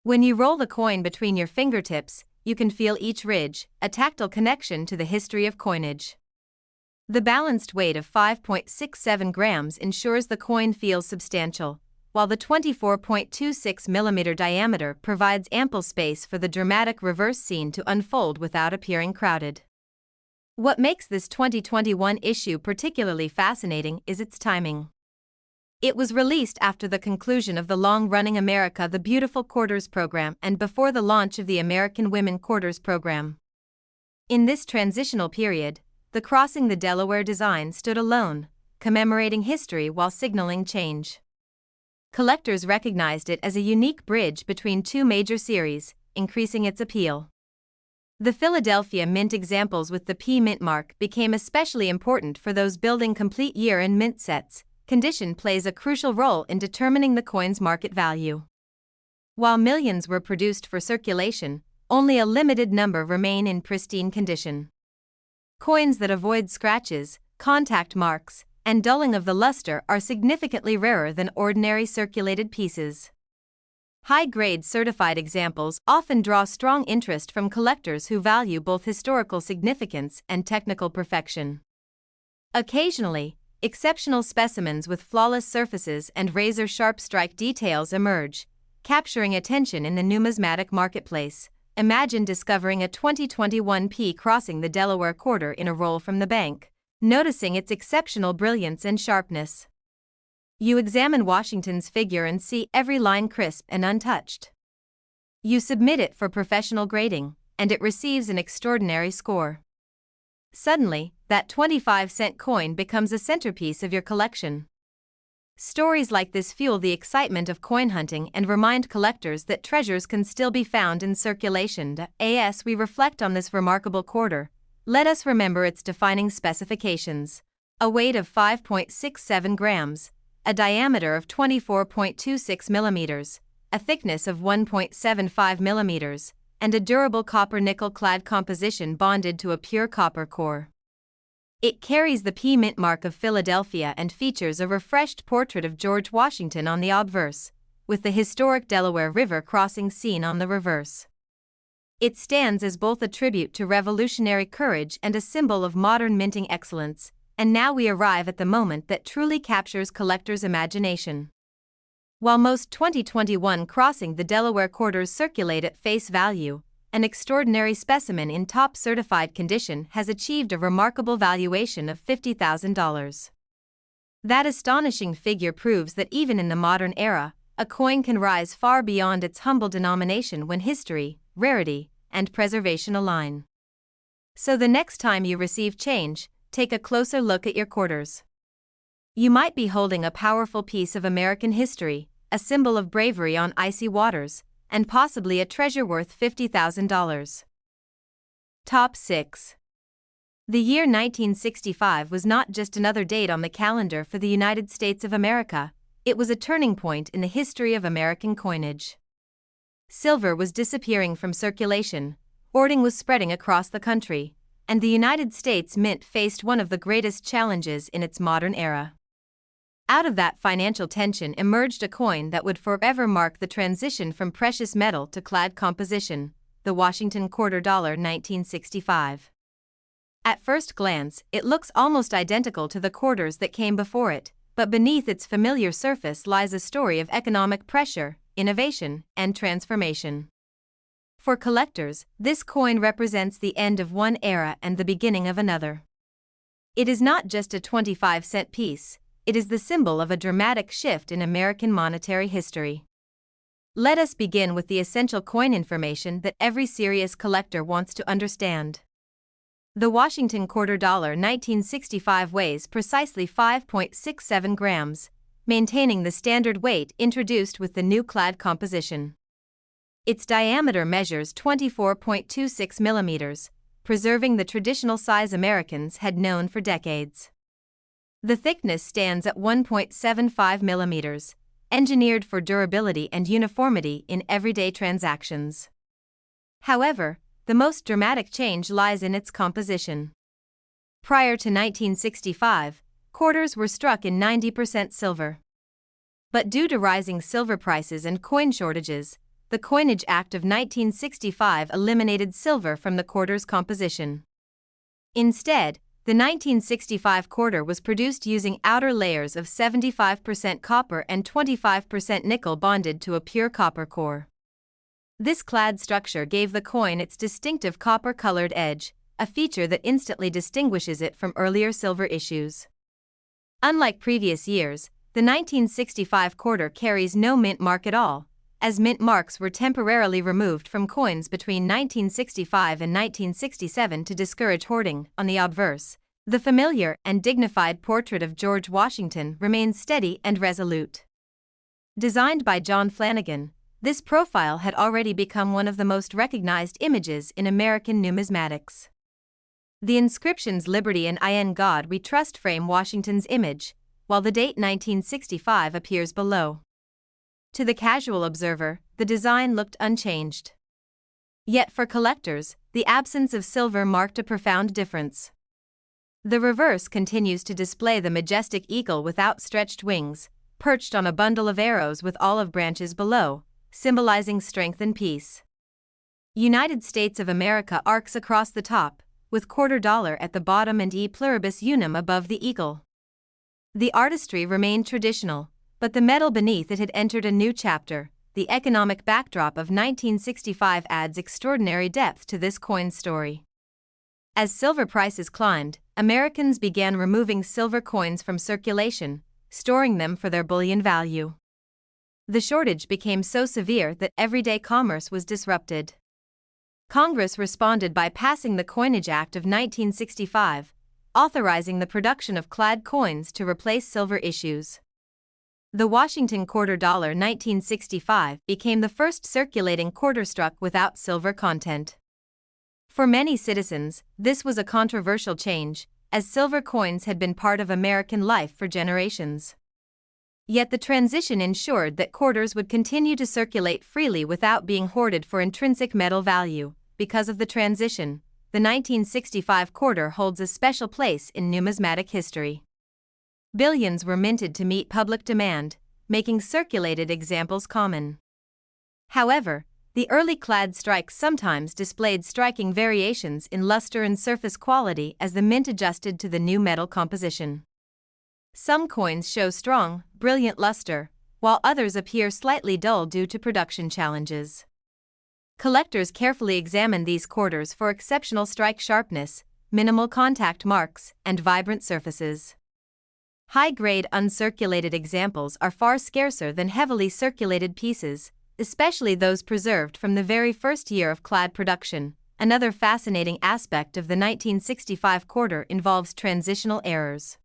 S1: When you roll the coin between your fingertips, you can feel each ridge, a tactile connection to the history of coinage. The balanced weight of 5.67 grams ensures the coin feels substantial, while the 24.26 mm diameter provides ample space for the dramatic reverse scene to unfold without appearing crowded. What makes this 2021 issue particularly fascinating is its timing. It was released after the conclusion of the long-running America the Beautiful Quarters program and before the launch of the American Women Quarters program. In this transitional period, the Crossing the Delaware design stood alone, commemorating history while signaling change. Collectors recognized it as a unique bridge between two major series, increasing its appeal. The Philadelphia Mint examples with the P Mint mark became especially important for those building complete year-end mint sets. Condition plays a crucial role in determining the coin's market value. While millions were produced for circulation, only a limited number remain in pristine condition. Coins that avoid scratches, contact marks, and dulling of the luster are significantly rarer than ordinary circulated pieces. High-grade certified examples often draw strong interest from collectors who value both historical significance and technical perfection. Occasionally, exceptional specimens with flawless surfaces and razor-sharp strike details emerge, capturing attention in the numismatic marketplace. Imagine discovering a 2021 P crossing the Delaware quarter in a roll from the bank, noticing its exceptional brilliance and sharpness. You examine Washington's figure and see every line crisp and untouched. You submit it for professional grading, and it receives an extraordinary score. Suddenly, that 25-cent coin becomes a centerpiece of your collection. Stories like this fuel the excitement of coin hunting and remind collectors that treasures can still be found in circulation. As we reflect on this remarkable quarter, let us remember its defining specifications: a weight of 5.67 grams, a diameter of 24.26 millimeters, a thickness of 1.75 millimeters, and a durable copper-nickel clad composition bonded to a pure copper core. It carries the P Mint mark of Philadelphia and features a refreshed portrait of George Washington on the obverse, with the historic Delaware River crossing seen on the reverse. It stands as both a tribute to revolutionary courage and a symbol of modern minting excellence, and now we arrive at the moment that truly captures collectors' imagination. While most 2021 crossing the Delaware quarters circulate at face value, an extraordinary specimen in top certified condition has achieved a remarkable valuation of $50,000. That astonishing figure proves that even in the modern era, a coin can rise far beyond its humble denomination when history, rarity, and preservation align. So the next time you receive change, take a closer look at your quarters. You might be holding a powerful piece of American history, a symbol of bravery on icy waters, and possibly a treasure worth $50,000. Top 6. The year 1965 was not just another date on the calendar for the United States of America, it was a turning point in the history of American coinage. Silver was disappearing from circulation, hoarding was spreading across the country, and the United States Mint faced one of the greatest challenges in its modern era. Out of that financial tension emerged a coin that would forever mark the transition from precious metal to clad composition, the Washington Quarter Dollar 1965. At first glance, it looks almost identical to the quarters that came before it, but beneath its familiar surface lies a story of economic pressure, innovation, and transformation. For collectors, this coin represents the end of one era and the beginning of another. It is not just a 25-cent piece, it is the symbol of a dramatic shift in American monetary history. Let us begin with the essential coin information that every serious collector wants to understand. The Washington Quarter Dollar 1965 weighs precisely 5.67 grams, maintaining the standard weight introduced with the new clad composition. Its diameter measures 24.26 millimeters, preserving the traditional size Americans had known for decades. The thickness stands at 1.75 millimeters, engineered for durability and uniformity in everyday transactions. However, the most dramatic change lies in its composition. Prior to 1965, quarters were struck in 90% silver. But due to rising silver prices and coin shortages, the Coinage Act of 1965 eliminated silver from the quarter's composition. Instead, the 1965 quarter was produced using outer layers of 75% copper and 25% nickel bonded to a pure copper core. This clad structure gave the coin its distinctive copper-colored edge, a feature that instantly distinguishes it from earlier silver issues. Unlike previous years, the 1965 quarter carries no mint mark at all, as mint marks were temporarily removed from coins between 1965 and 1967 to discourage hoarding. On the obverse, the familiar and dignified portrait of George Washington remains steady and resolute. Designed by John Flanagan, this profile had already become one of the most recognized images in American numismatics. The inscriptions "Liberty" and "I in God We Trust" frame Washington's image, while the date 1965 appears below. To the casual observer, the design looked unchanged. Yet for collectors, the absence of silver marked a profound difference. The reverse continues to display the majestic eagle with outstretched wings, perched on a bundle of arrows with olive branches below, symbolizing strength and peace. United States of America arcs across the top, with quarter dollar at the bottom and E pluribus unum above the eagle. The artistry remained traditional, but the metal beneath it had entered a new chapter. The economic backdrop of 1965 adds extraordinary depth to this coin's story. As silver prices climbed, Americans began removing silver coins from circulation, storing them for their bullion value. The shortage became so severe that everyday commerce was disrupted. Congress responded by passing the Coinage Act of 1965, authorizing the production of clad coins to replace silver issues. The Washington quarter $1965 became the first circulating quarter struck without silver content. For many citizens, this was a controversial change, as silver coins had been part of American life for generations. Yet the transition ensured that quarters would continue to circulate freely without being hoarded for intrinsic metal value. Because of the transition, the 1965 quarter holds a special place in numismatic history. Billions were minted to meet public demand, making circulated examples common. However, the early clad strikes sometimes displayed striking variations in luster and surface quality as the mint adjusted to the new metal composition. Some coins show strong, brilliant luster, while others appear slightly dull due to production challenges. Collectors carefully examine these quarters for exceptional strike sharpness, minimal contact marks, and vibrant surfaces. High-grade uncirculated examples are far scarcer than heavily circulated pieces, especially those preserved from the very first year of clad production. Another fascinating aspect of the 1965 quarter involves transitional errors.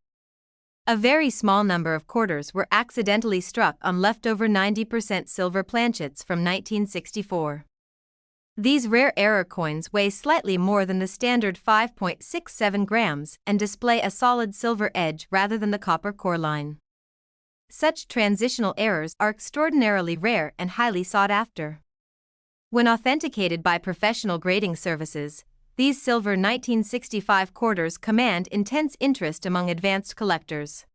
S1: A very small number of quarters were accidentally struck on leftover 90% silver planchets from 1964. These rare error coins weigh slightly more than the standard 5.67 grams and display a solid silver edge rather than the copper core line. Such transitional errors are extraordinarily rare and highly sought after. When authenticated by professional grading services, these silver 1965 quarters command intense interest among advanced collectors.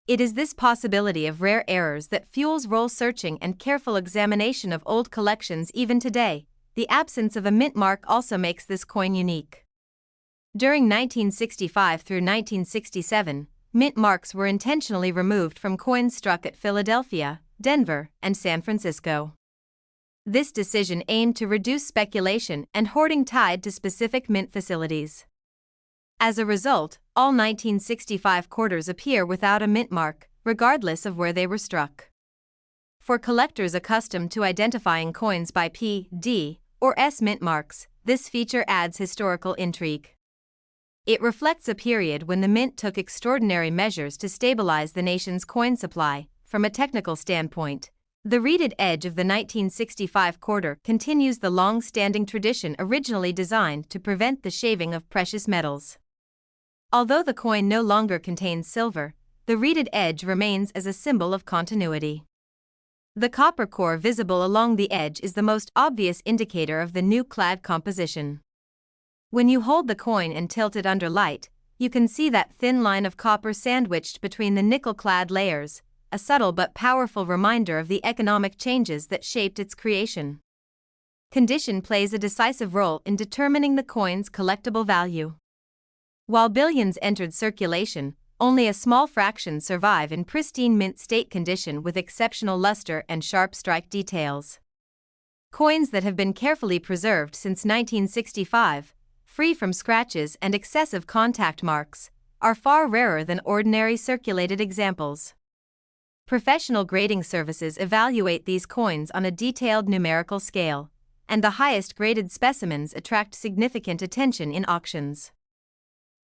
S1: It is this possibility of rare errors that fuels roll searching and careful examination of old collections even today. The absence of a mint mark also makes this coin unique. During 1965 through 1967, mint marks were intentionally removed from coins struck at Philadelphia, Denver, and San Francisco. This decision aimed to reduce speculation and hoarding tied to specific mint facilities. As a result, all 1965 quarters appear without a mint mark, regardless of where they were struck. For collectors accustomed to identifying coins by P, D, or S mint marks, this feature adds historical intrigue. It reflects a period when the mint took extraordinary measures to stabilize the nation's coin supply. From a technical standpoint, the reeded edge of the 1965 quarter continues the long-standing tradition originally designed to prevent the shaving of precious metals. Although the coin no longer contains silver, the reeded edge remains as a symbol of continuity. The copper core visible along the edge is the most obvious indicator of the new clad composition. When you hold the coin and tilt it under light, you can see that thin line of copper sandwiched between the nickel-clad layers, a subtle but powerful reminder of the economic changes that shaped its creation. Condition plays a decisive role in determining the coin's collectible value. While billions entered circulation, only a small fraction survive in pristine mint state condition with exceptional luster and sharp strike details. Coins that have been carefully preserved since 1965, free from scratches and excessive contact marks, are far rarer than ordinary circulated examples. Professional grading services evaluate these coins on a detailed numerical scale, and the highest graded specimens attract significant attention in auctions.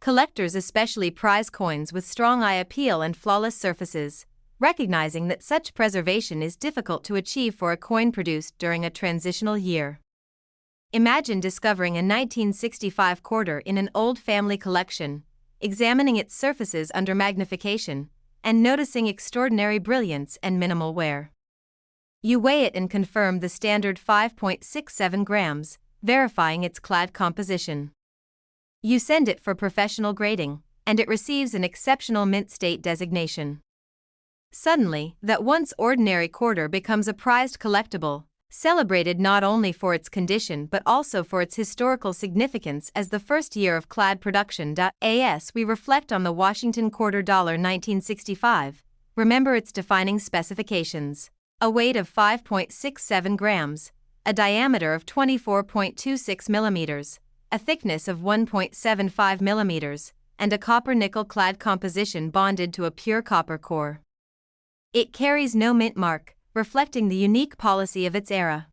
S1: Collectors especially prize coins with strong eye appeal and flawless surfaces, recognizing that such preservation is difficult to achieve for a coin produced during a transitional year. Imagine discovering a 1965 quarter in an old family collection, examining its surfaces under magnification, and noticing extraordinary brilliance and minimal wear. You weigh it and confirm the standard 5.67 grams, verifying its clad composition. You send it for professional grading, and it receives an exceptional mint state designation. Suddenly, that once ordinary quarter becomes a prized collectible, celebrated not only for its condition but also for its historical significance as the first year of clad production. As we reflect on the Washington quarter $1965, remember its defining specifications: a weight of 5.67 grams, a diameter of 24.26 millimeters, a thickness of 1.75 millimeters, and a copper-nickel clad composition bonded to a pure copper core. It carries no mint mark, reflecting the unique policy of its era.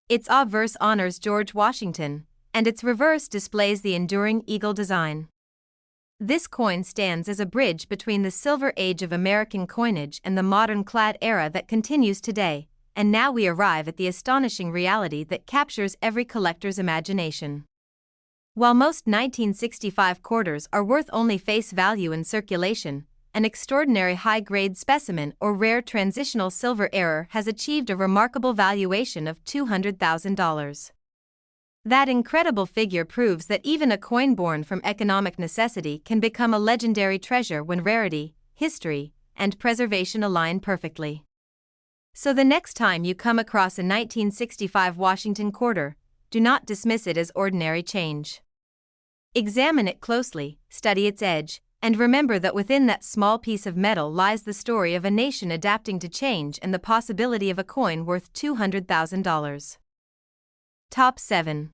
S1: Its obverse honors George Washington, and its reverse displays the enduring eagle design. This coin stands as a bridge between the Silver Age of American coinage and the modern clad era that continues today, and now we arrive at the astonishing reality that captures every collector's imagination. While most 1965 quarters are worth only face value in circulation, an extraordinary high-grade specimen or rare transitional silver error has achieved a remarkable valuation of $200,000. That incredible figure proves that even a coin born from economic necessity can become a legendary treasure when rarity, history, and preservation align perfectly. So the next time you come across a 1965 Washington quarter, do not dismiss it as ordinary change. Examine it closely, study its edge, and remember that within that small piece of metal lies the story of a nation adapting to change and the possibility of a coin worth $200,000. Top 7.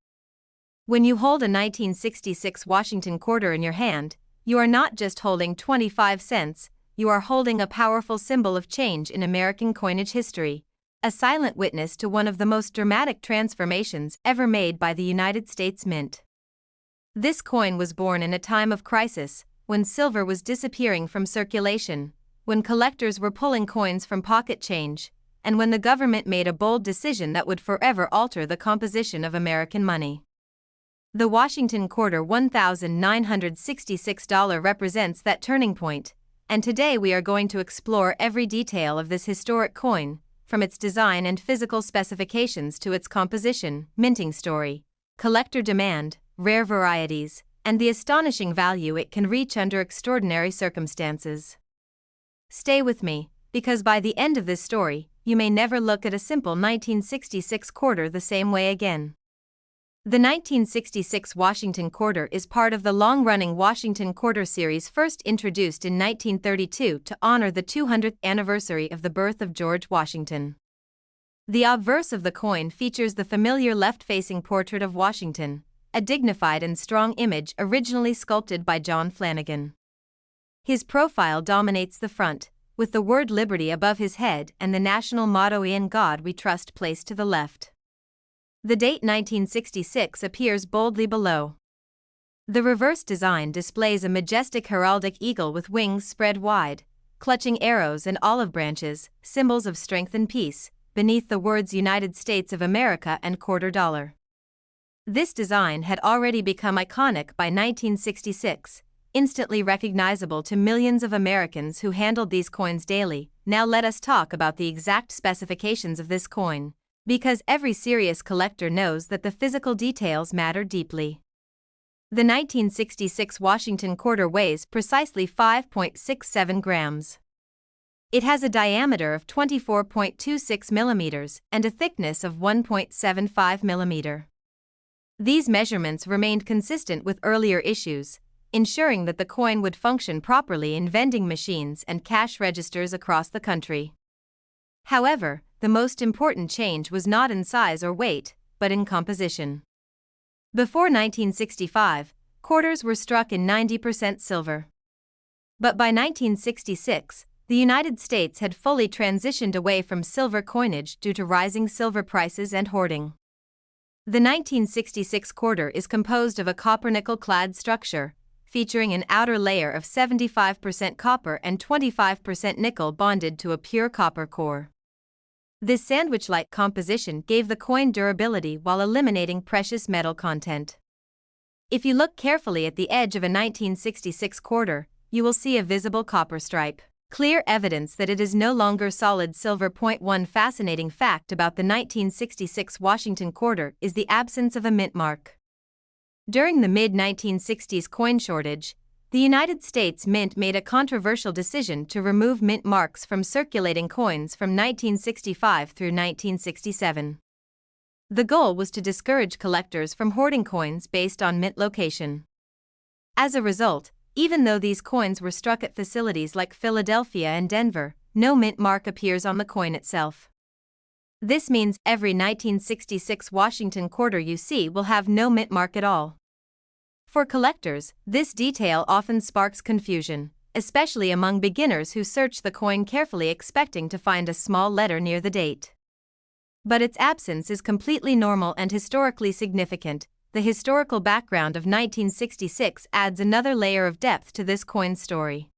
S1: When you hold a 1966 Washington quarter in your hand, you are not just holding 25 cents, you are holding a powerful symbol of change in American coinage history, a silent witness to one of the most dramatic transformations ever made by the United States Mint. This coin was born in a time of crisis, when silver was disappearing from circulation, when collectors were pulling coins from pocket change, and when the government made a bold decision that would forever alter the composition of American money. The Washington quarter $1,966 represents that turning point, and today we are going to explore every detail of this historic coin, from its design and physical specifications to its composition, minting story, collector demand, rare varieties, and the astonishing value it can reach under extraordinary circumstances. Stay with me, because by the end of this story, you may never look at a simple 1966 quarter the same way again. The 1966 Washington quarter is part of the long-running Washington quarter series first introduced in 1932 to honor the 200th anniversary of the birth of George Washington. The obverse of the coin features the familiar left-facing portrait of Washington, a dignified and strong image originally sculpted by John Flanagan. His profile dominates the front, with the word Liberty above his head and the national motto "In God We Trust" placed to the left. The date 1966 appears boldly below. The reverse design displays a majestic heraldic eagle with wings spread wide, clutching arrows and olive branches, symbols of strength and peace, beneath the words United States of America and quarter dollar. This design had already become iconic by 1966, instantly recognizable to millions of Americans who handled these coins daily. Now let us talk about the exact specifications of this coin, because every serious collector knows that the physical details matter deeply. The 1966 Washington quarter weighs precisely 5.67 grams. It has a diameter of 24.26 millimeters and a thickness of 1.75 millimeter. These measurements remained consistent with earlier issues, ensuring that the coin would function properly in vending machines and cash registers across the country. However, the most important change was not in size or weight, but in composition. Before 1965, quarters were struck in 90% silver. But by 1966, the United States had fully transitioned away from silver coinage due to rising silver prices and hoarding. The 1966 quarter is composed of a copper-nickel-clad structure, featuring an outer layer of 75% copper and 25% nickel bonded to a pure copper core. This sandwich-like composition gave the coin durability while eliminating precious metal content. If you look carefully at the edge of a 1966 quarter, you will see a visible copper stripe, clear evidence that it is no longer solid silver. One fascinating fact about the 1966 Washington quarter is the absence of a mint mark. During the mid-1960s coin shortage, the United States Mint made a controversial decision to remove mint marks from circulating coins from 1965 through 1967. The goal was to discourage collectors from hoarding coins based on mint location. As a result, even though these coins were struck at facilities like Philadelphia and Denver, no mint mark appears on the coin itself. This means every 1966 Washington quarter you see will have no mint mark at all. For collectors, this detail often sparks confusion, especially among beginners who search the coin carefully expecting to find a small letter near the date. But its absence is completely normal and historically significant. The historical background of 1966 adds another layer of depth to this coin's story.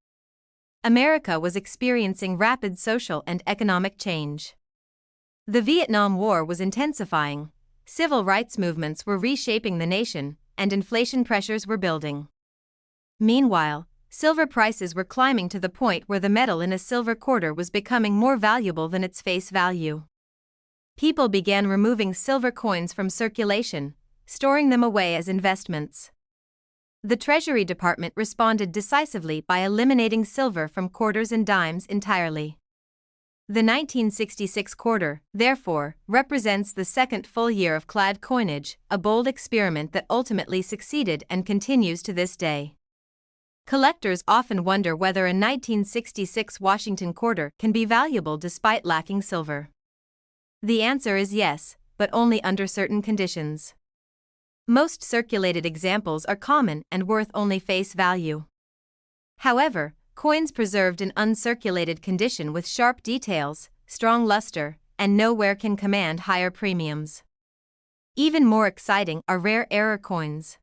S1: America was experiencing rapid social and economic change. The Vietnam War was intensifying, civil rights movements were reshaping the nation, and inflation pressures were building. Meanwhile, silver prices were climbing to the point where the metal in a silver quarter was becoming more valuable than its face value. People began removing silver coins from circulation, storing them away as investments. The Treasury Department responded decisively by eliminating silver from quarters and dimes entirely. The 1966 quarter, therefore, represents the second full year of clad coinage, a bold experiment that ultimately succeeded and continues to this day. Collectors often wonder whether a 1966 Washington quarter can be valuable despite lacking silver. The answer is yes, but only under certain conditions. Most circulated examples are common and worth only face value. However, coins preserved in uncirculated condition with sharp details, strong luster, and no wear can command higher premiums. Even more exciting are rare error coins.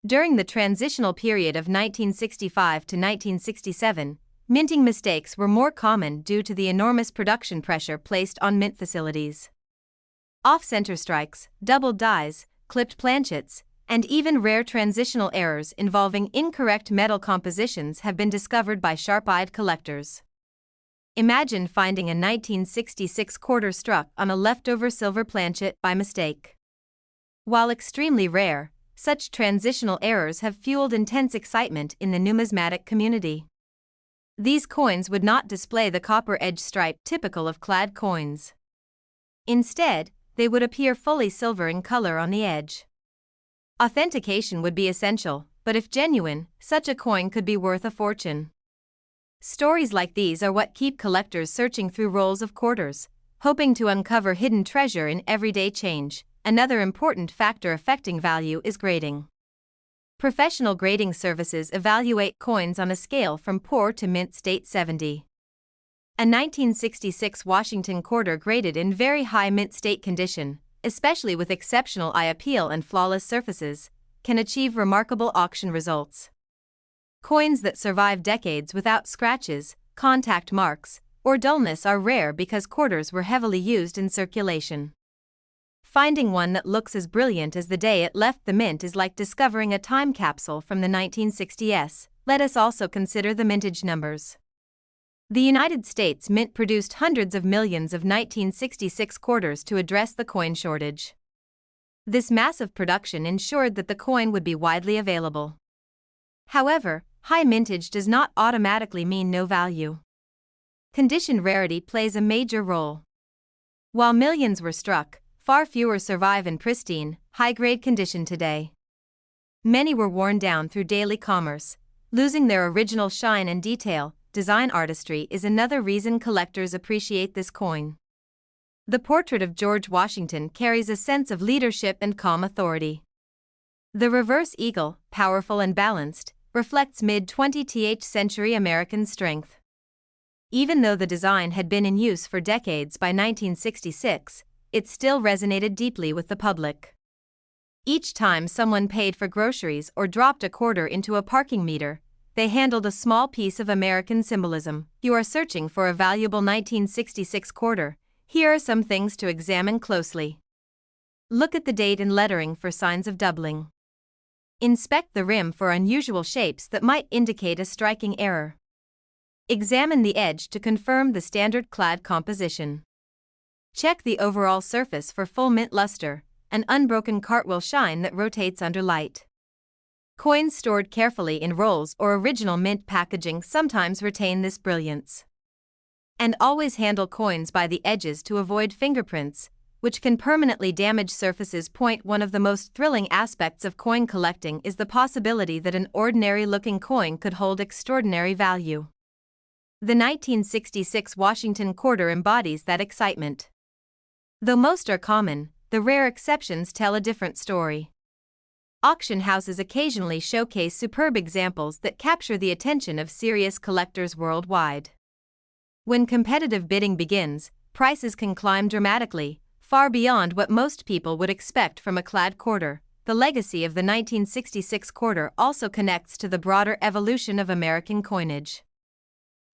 S1: During the transitional period of 1965 to 1967, minting mistakes were more common due to the enormous production pressure placed on mint facilities. Off-center strikes, doubled dies, clipped planchets, and even rare transitional errors involving incorrect metal compositions have been discovered by sharp-eyed collectors. Imagine finding a 1966 quarter struck on a leftover silver planchet by mistake. While extremely rare, such transitional errors have fueled intense excitement in the numismatic community. These coins would not display the copper edge stripe typical of clad coins. Instead, they would appear fully silver in color on the edge. Authentication would be essential, but if genuine, such a coin could be worth a fortune. Stories like these are what keep collectors searching through rolls of quarters, hoping to uncover hidden treasure in everyday change. Another important factor affecting value is grading. Professional grading services evaluate coins on a scale from poor to mint state 70. A 1966 Washington quarter graded in very high mint state condition, especially with exceptional eye appeal and flawless surfaces, can achieve remarkable auction results. Coins that survive decades without scratches, contact marks, or dullness are rare because quarters were heavily used in circulation. Finding one that looks as brilliant as the day it left the mint is like discovering a time capsule from the 1960s. Let us also consider the mintage numbers. The United States Mint produced hundreds of millions of 1966 quarters to address the coin shortage. This massive production ensured that the coin would be widely available. However, high mintage does not automatically mean no value. Condition rarity plays a major role. While millions were struck, far fewer survive in pristine, high-grade condition today. Many were worn down through daily commerce, losing their original shine and detail. Design artistry is another reason collectors appreciate this coin. The portrait of George Washington carries a sense of leadership and calm authority. The reverse eagle, powerful and balanced, reflects mid-20th century American strength. Even though the design had been in use for decades by 1966, it still resonated deeply with the public. Each time someone paid for groceries or dropped a quarter into a parking meter, they handled a small piece of American symbolism. You are searching for a valuable 1966 quarter. Here are some things to examine closely. Look at the date and lettering for signs of doubling. Inspect the rim for unusual shapes that might indicate a striking error. Examine the edge to confirm the standard clad composition. Check the overall surface for full mint luster, an unbroken cartwheel shine that rotates under light. Coins stored carefully in rolls or original mint packaging sometimes retain this brilliance. And always handle coins by the edges to avoid fingerprints, which can permanently damage surfaces. One of the most thrilling aspects of coin collecting is the possibility that an ordinary-looking coin could hold extraordinary value. The 1966 Washington quarter embodies that excitement. Though most are common, the rare exceptions tell a different story. auction houses occasionally showcase superb examples that capture the attention of serious collectors worldwide. When competitive bidding begins, prices can climb dramatically, far beyond what most people would expect from a clad quarter. The legacy of the 1966 quarter also connects to the broader evolution of American coinage.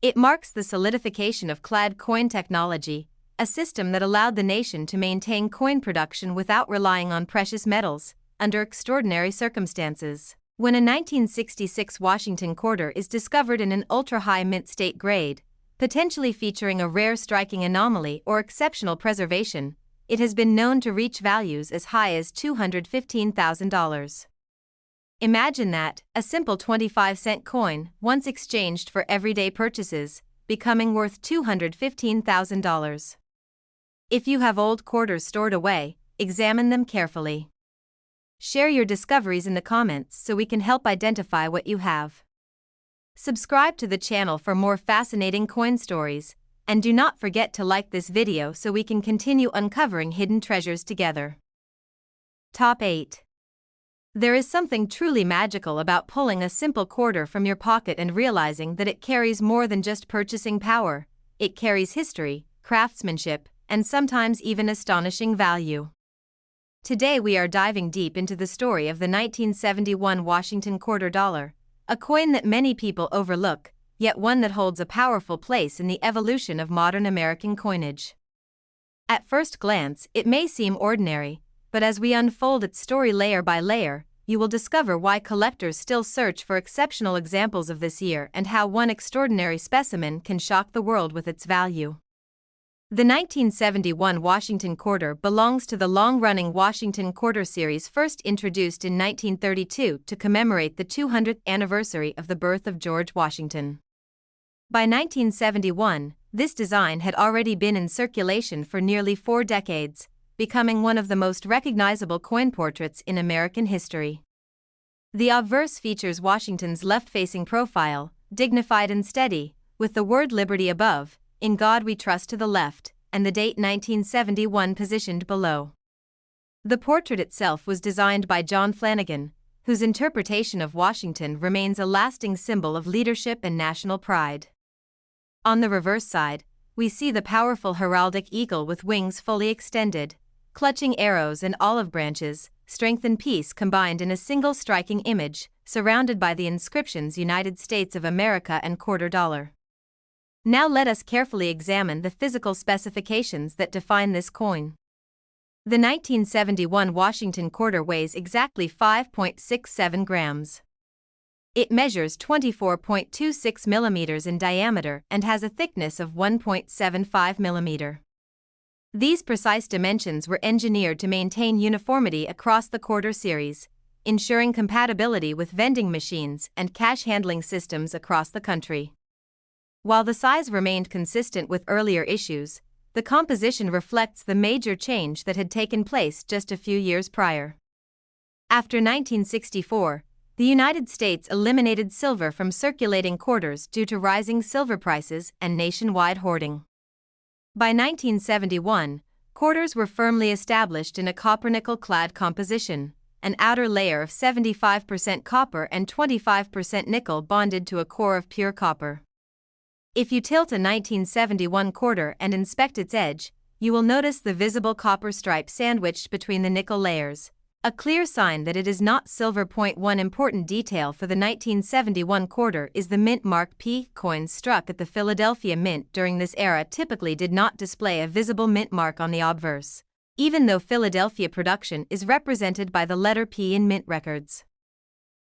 S1: It marks the solidification of clad coin technology, a system that allowed the nation to maintain coin production without relying on precious metals, under extraordinary circumstances. When a 1966 Washington quarter is discovered in an ultra-high mint state grade, potentially featuring a rare striking anomaly or exceptional preservation, it has been known to reach values as high as $215,000. Imagine that, a simple 25-cent coin, once exchanged for everyday purchases, becoming worth $215,000. If you have old quarters stored away, examine them carefully. Share your discoveries in the comments so we can help identify what you have. Subscribe to the channel for more fascinating coin stories, and do not forget to like this video so we can continue uncovering hidden treasures together. Top 8. There is something truly magical about pulling a simple quarter from your pocket and realizing that it carries more than just purchasing power. It carries history, craftsmanship, and sometimes even astonishing value. Today we are diving deep into the story of the 1971 Washington quarter dollar, a coin that many people overlook, yet one that holds a powerful place in the evolution of modern American coinage. At first glance, it may seem ordinary, but as we unfold its story layer by layer, you will discover why collectors still search for exceptional examples of this year and how one extraordinary specimen can shock the world with its value. The 1971 Washington quarter belongs to the long-running Washington quarter series, first introduced in 1932 to commemorate the 200th anniversary of the birth of George Washington. By 1971, this design had already been in circulation for nearly 4 decades, becoming one of the most recognizable coin portraits in American history. The obverse features Washington's left-facing profile, dignified and steady, with the word Liberty above, "In God We Trust" to the left, and the date 1971 positioned below. The portrait itself was designed by John Flanagan, whose interpretation of Washington remains a lasting symbol of leadership and national pride. On the reverse side, we see the powerful heraldic eagle with wings fully extended, clutching arrows and olive branches, strength and peace combined in a single striking image, surrounded by the inscriptions United States of America and quarter dollar. Now let us carefully examine the physical specifications that define this coin. The 1971 Washington quarter weighs exactly 5.67 grams. It measures 24.26 millimeters in diameter and has a thickness of 1.75 millimeter. These precise dimensions were engineered to maintain uniformity across the quarter series, ensuring compatibility with vending machines and cash handling systems across the country. While the size remained consistent with earlier issues, the composition reflects the major change that had taken place just a few years prior. After 1964, the United States eliminated silver from circulating quarters due to rising silver prices and nationwide hoarding. By 1971, quarters were firmly established in a copper-nickel-clad composition, an outer layer of 75% copper and 25% nickel bonded to a core of pure copper. If you tilt a 1971 quarter and inspect its edge, you will notice the visible copper stripe sandwiched between the nickel layers, a clear sign that it is not silver. One important detail for the 1971 quarter is the mint mark. P. Coins struck at the Philadelphia Mint during this era typically did not display a visible mint mark on the obverse, even though Philadelphia production is represented by the letter P in mint records.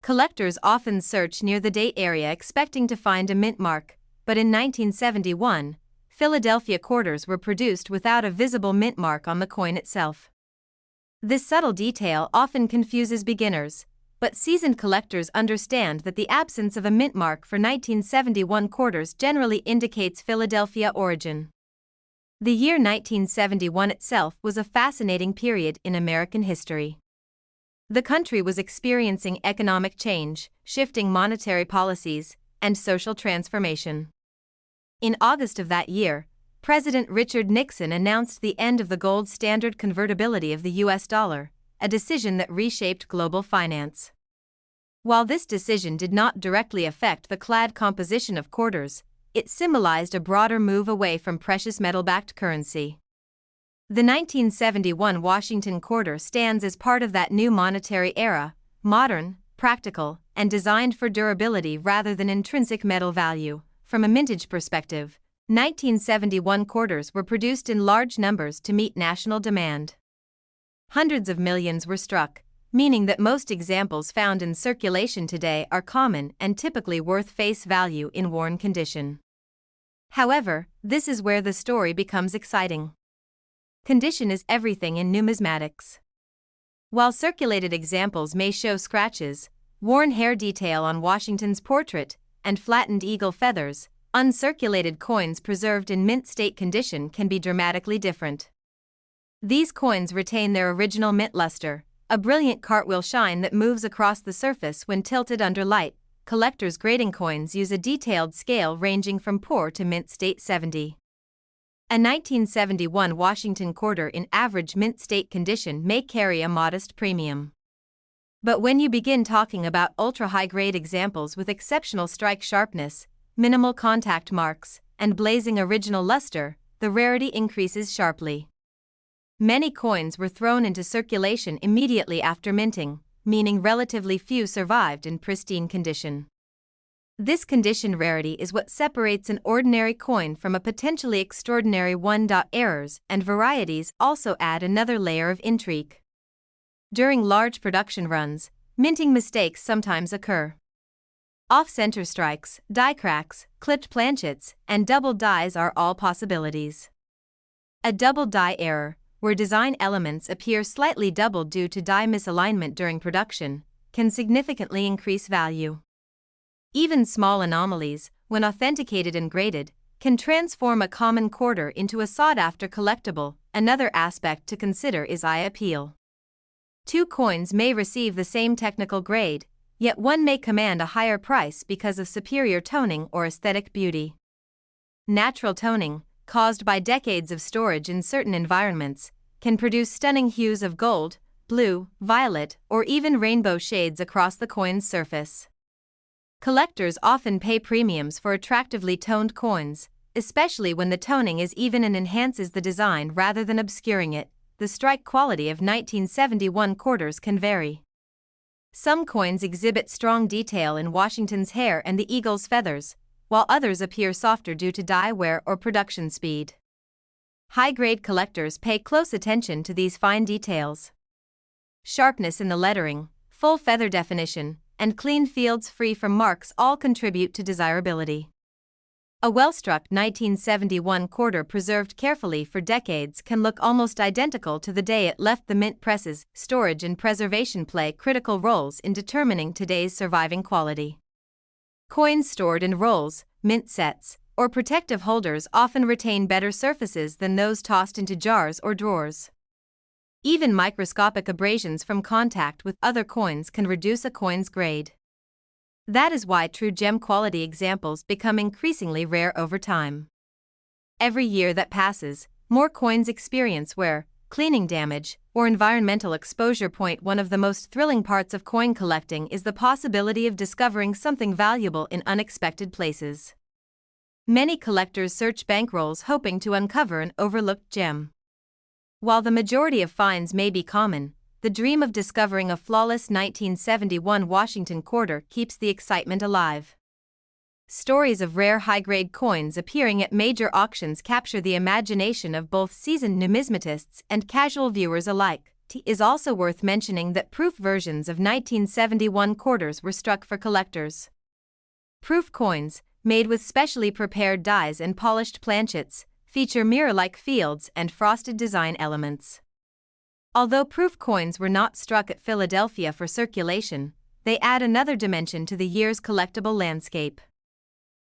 S1: Collectors often search near the date area expecting to find a mint mark, but in 1971, Philadelphia quarters were produced without a visible mint mark on the coin itself. This subtle detail often confuses beginners, but seasoned collectors understand that the absence of a mint mark for 1971 quarters generally indicates Philadelphia origin. The year 1971 itself was a fascinating period in American history. The country was experiencing economic change, shifting monetary policies, and social transformation. In August of that year, President Richard Nixon announced the end of the gold standard convertibility of the U.S. dollar, a decision that reshaped global finance. While this decision did not directly affect the clad composition of quarters, it symbolized a broader move away from precious metal-backed currency. The 1971 Washington quarter stands as part of that new monetary era, modern, practical, and designed for durability rather than intrinsic metal value. From a mintage perspective, 1971 quarters were produced in large numbers to meet national demand. Hundreds of millions were struck, meaning that most examples found in circulation today are common and typically worth face value in worn condition. However, this is where the story becomes exciting. Condition is everything in numismatics. While circulated examples may show scratches, worn hair detail on Washington's portrait, and flattened eagle feathers, uncirculated coins preserved in mint state condition can be dramatically different. These coins retain their original mint luster, a brilliant cartwheel shine that moves across the surface when tilted under light. Collectors' grading coins use a detailed scale ranging from poor to mint state 70. A 1971 Washington quarter in average mint state condition may carry a modest premium. But when you begin talking about ultra-high-grade examples with exceptional strike sharpness, minimal contact marks, and blazing original luster, the rarity increases sharply. Many coins were thrown into circulation immediately after minting, meaning relatively few survived in pristine condition. This condition rarity is what separates an ordinary coin from a potentially extraordinary one. Errors and varieties also add another layer of intrigue. During large production runs, minting mistakes sometimes occur. Off-center strikes, die cracks, clipped planchets, and double dies are all possibilities. A double die error, where design elements appear slightly doubled due to die misalignment during production, can significantly increase value. Even small anomalies, when authenticated and graded, can transform a common quarter into a sought-after collectible. Another aspect to consider is eye appeal. Two coins may receive the same technical grade, yet one may command a higher price because of superior toning or aesthetic beauty. Natural toning, caused by decades of storage in certain environments, can produce stunning hues of gold, blue, violet, or even rainbow shades across the coin's surface. Collectors often pay premiums for attractively toned coins, especially when the toning is even and enhances the design rather than obscuring it. The strike quality of 1971 quarters can vary. Some coins exhibit strong detail in Washington's hair and the eagle's feathers, while others appear softer due to die wear or production speed. High-grade collectors pay close attention to these fine details. Sharpness in the lettering, full feather definition, and clean fields free from marks all contribute to desirability. A well-struck 1971 quarter preserved carefully for decades can look almost identical to the day it left the mint presses. Storage and preservation play critical roles in determining today's surviving quality. Coins stored in rolls, mint sets, or protective holders often retain better surfaces than those tossed into jars or drawers. Even microscopic abrasions from contact with other coins can reduce a coin's grade. That is why true gem quality examples become increasingly rare over time. Every year that passes, more coins experience wear, cleaning damage, or environmental exposure. One of the most thrilling parts of coin collecting is the possibility of discovering something valuable in unexpected places. Many collectors search bankrolls hoping to uncover an overlooked gem. While the majority of finds may be common, the dream of discovering a flawless 1971 Washington quarter keeps the excitement alive. Stories of rare high-grade coins appearing at major auctions capture the imagination of both seasoned numismatists and casual viewers alike. It is also worth mentioning that proof versions of 1971 quarters were struck for collectors. Proof coins, made with specially prepared dies and polished planchets, feature mirror-like fields and frosted design elements. Although proof coins were not struck at Philadelphia for circulation, they add another dimension to the year's collectible landscape.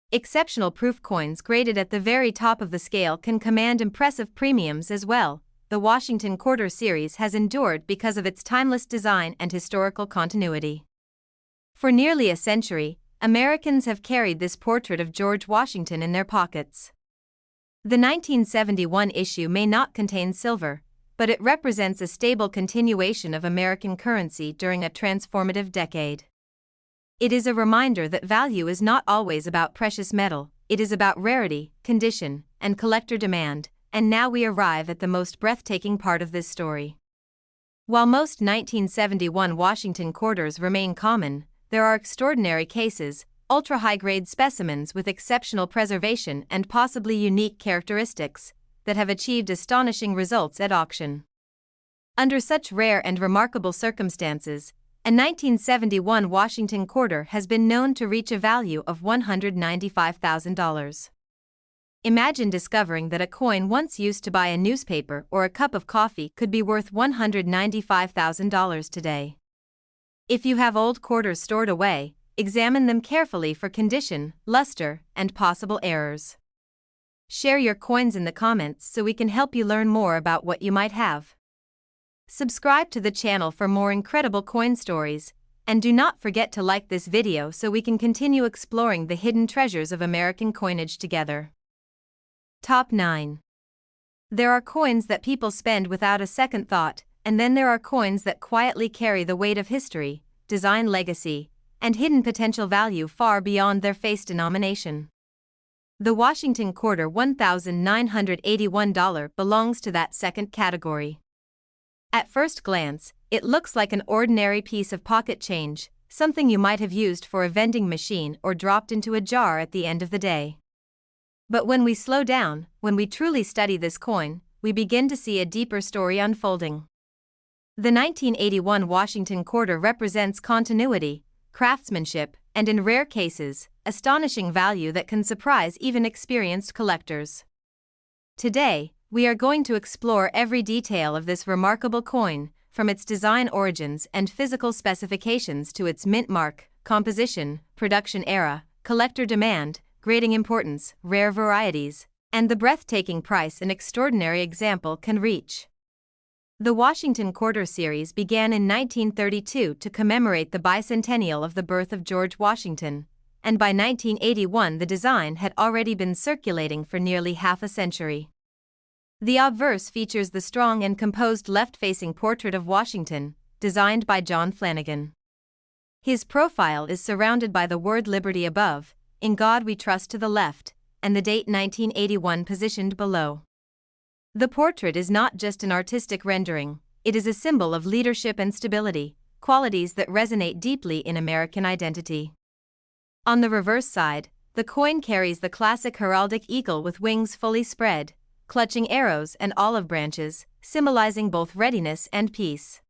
S1: Exceptional proof coins graded at the very top of the scale can command impressive premiums as well. The Washington Quarter series has endured because of its timeless design and historical continuity. For nearly a century, Americans have carried this portrait of George Washington in their pockets. The 1971 issue may not contain silver, but it represents a stable continuation of American currency during a transformative decade. It is a reminder that value is not always about precious metal, it is about rarity, condition, and collector demand, and now we arrive at the most breathtaking part of this story. While most 1971 Washington quarters remain common, there are extraordinary cases, ultra-high-grade specimens with exceptional preservation and possibly unique characteristics, that have achieved astonishing results at auction. Under such rare and remarkable circumstances, a 1971 Washington quarter has been known to reach a value of $195,000. Imagine discovering that a coin once used to buy a newspaper or a cup of coffee could be worth $195,000 today. If you have old quarters stored away, examine them carefully for condition, luster, and possible errors. Share your coins in the comments so we can help you learn more about what you might have. Subscribe to the channel for more incredible coin stories, and do not forget to like this video so we can continue exploring the hidden treasures of American coinage together. Top 9. There are coins that people spend without a second thought, and then there are coins that quietly carry the weight of history, design legacy, and hidden potential value far beyond their face denomination. The Washington quarter $1,981 belongs to that second category. At first glance, it looks like an ordinary piece of pocket change, something you might have used for a vending machine or dropped into a jar at the end of the day. But when we slow down, when we truly study this coin, we begin to see a deeper story unfolding. The 1981 Washington quarter represents continuity, craftsmanship, and in rare cases, astonishing value that can surprise even experienced collectors. Today, we are going to explore every detail of this remarkable coin, from its design origins and physical specifications to its mint mark, composition, production era, collector demand, grading importance, rare varieties, and the breathtaking price an extraordinary example can reach. The Washington Quarter series began in 1932 to commemorate the bicentennial of the birth of George Washington, and by 1981 the design had already been circulating for nearly half a century. The obverse features the strong and composed left-facing portrait of Washington, designed by John Flanagan. His profile is surrounded by the word Liberty above, In God We Trust to the left, and the date 1981 positioned below. The portrait is not just an artistic rendering, it is a symbol of leadership and stability, qualities that resonate deeply in American identity. On the reverse side, the coin carries the classic heraldic eagle with wings fully spread, clutching arrows and olive branches, symbolizing both readiness and peace.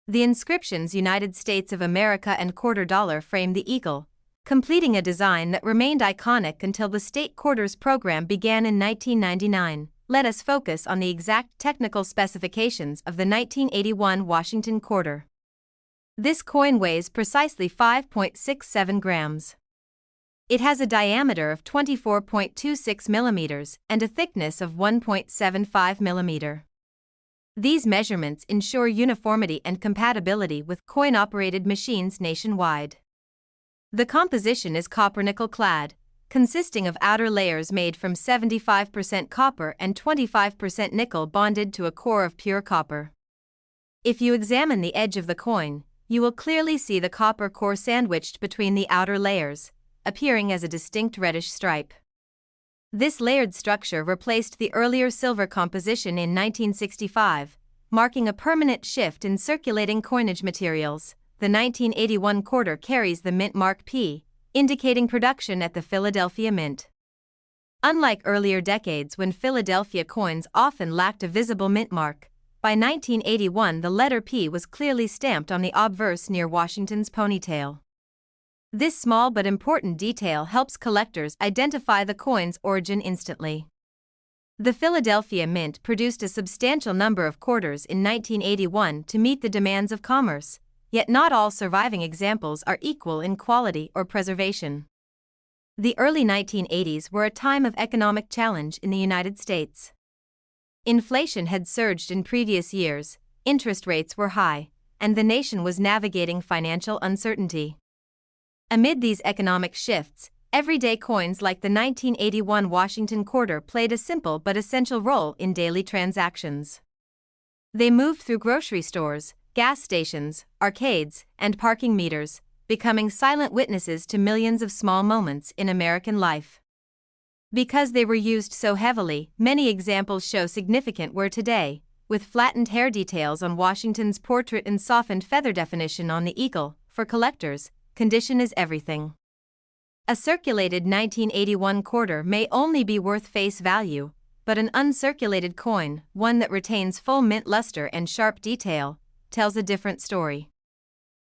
S1: The inscriptions United States of America and quarter dollar frame the eagle, completing a design that remained iconic until the state quarters program began in 1999. Let us focus on the exact technical specifications of the 1981 Washington quarter. This coin weighs precisely 5.67 grams. It has a diameter of 24.26 millimeters and a thickness of 1.75 millimeter. These measurements ensure uniformity and compatibility with coin-operated machines nationwide. The composition is copper-nickel clad, consisting of outer layers made from 75% copper and 25% nickel bonded to a core of pure copper. If you examine the edge of the coin, you will clearly see the copper core sandwiched between the outer layers, appearing as a distinct reddish stripe. This layered structure replaced the earlier silver composition in 1965, marking a permanent shift in circulating coinage materials. The 1981 quarter carries the mint mark P, indicating production at the Philadelphia Mint. Unlike earlier decades when Philadelphia coins often lacked a visible mint mark, by 1981 the letter P was clearly stamped on the obverse near Washington's ponytail. This small but important detail helps collectors identify the coin's origin instantly. The Philadelphia Mint produced a substantial number of quarters in 1981 to meet the demands of commerce, yet not all surviving examples are equal in quality or preservation. The early 1980s were a time of economic challenge in the United States. Inflation had surged in previous years, interest rates were high, and the nation was navigating financial uncertainty. Amid these economic shifts, everyday coins like the 1981 Washington quarter played a simple but essential role in daily transactions. They moved through grocery stores, gas stations, arcades, and parking meters, becoming silent witnesses to millions of small moments in American life. Because they were used so heavily, many examples show significant wear today, with flattened hair details on Washington's portrait and softened feather definition on the eagle. For collectors, condition is everything. A circulated 1981 quarter may only be worth face value, but an uncirculated coin, one that retains full mint luster and sharp detail, tells a different story.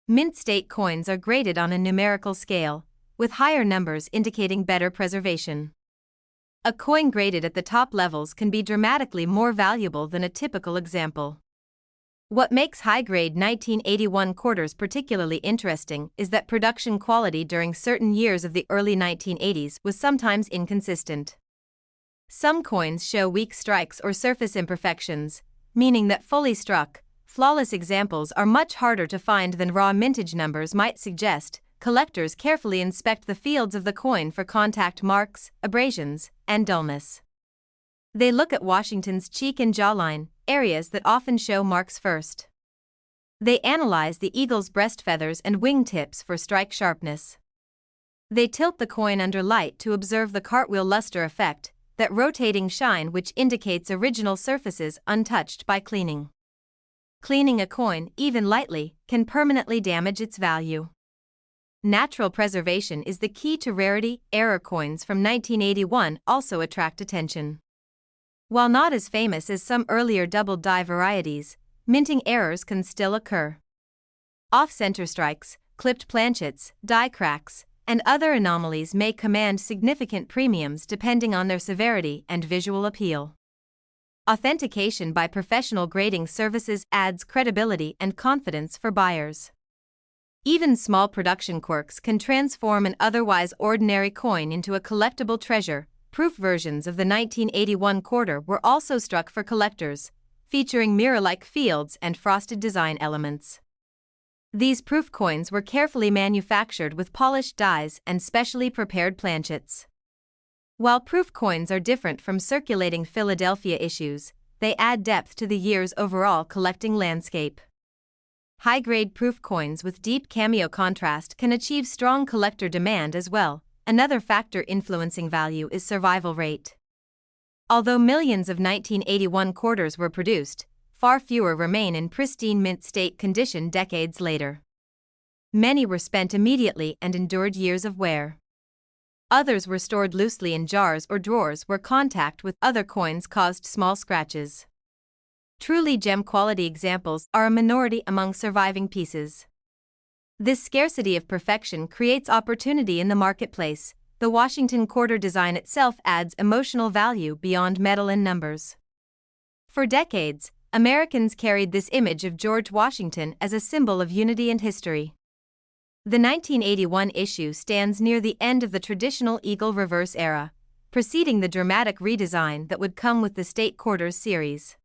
S1: Mint state coins are graded on a numerical scale, with higher numbers indicating better preservation. A coin graded at the top levels can be dramatically more valuable than a typical example. What makes high-grade 1981 quarters particularly interesting is that production quality during certain years of the early 1980s was sometimes inconsistent. Some coins show weak strikes or surface imperfections, meaning that fully struck, flawless examples are much harder to find than raw mintage numbers might suggest. Collectors carefully inspect the fields of the coin for contact marks, abrasions, and dullness. They look at Washington's cheek and jawline, areas that often show marks first. They analyze the eagle's breast feathers and wing tips for strike sharpness. They tilt the coin under light to observe the cartwheel luster effect, that rotating shine which indicates original surfaces untouched by cleaning. Cleaning a coin, even lightly, can permanently damage its value. Natural preservation is the key to rarity. Error coins from 1981 also attract attention. While not as famous as some earlier double die varieties, minting errors can still occur. Off-center strikes, clipped planchets, die cracks, and other anomalies may command significant premiums depending on their severity and visual appeal. Authentication by professional grading services adds credibility and confidence for buyers. Even small production quirks can transform an otherwise ordinary coin into a collectible treasure. Proof versions of the 1981 quarter were also struck for collectors, featuring mirror-like fields and frosted design elements. These proof coins were carefully manufactured with polished dies and specially prepared planchets. While proof coins are different from circulating Philadelphia issues, they add depth to the year's overall collecting landscape. High-grade proof coins with deep cameo contrast can achieve strong collector demand as well. Another factor influencing value is survival rate. Although millions of 1981 quarters were produced, far fewer remain in pristine mint state condition decades later. Many were spent immediately and endured years of wear. Others were stored loosely in jars or drawers where contact with other coins caused small scratches. Truly gem-quality examples are a minority among surviving pieces. This scarcity of perfection creates opportunity in the marketplace. The Washington quarter design itself adds emotional value beyond metal and numbers. For decades, Americans carried this image of George Washington as a symbol of unity and history. The 1981 issue stands near the end of the traditional eagle reverse era, preceding the dramatic redesign that would come with the State Quarters series.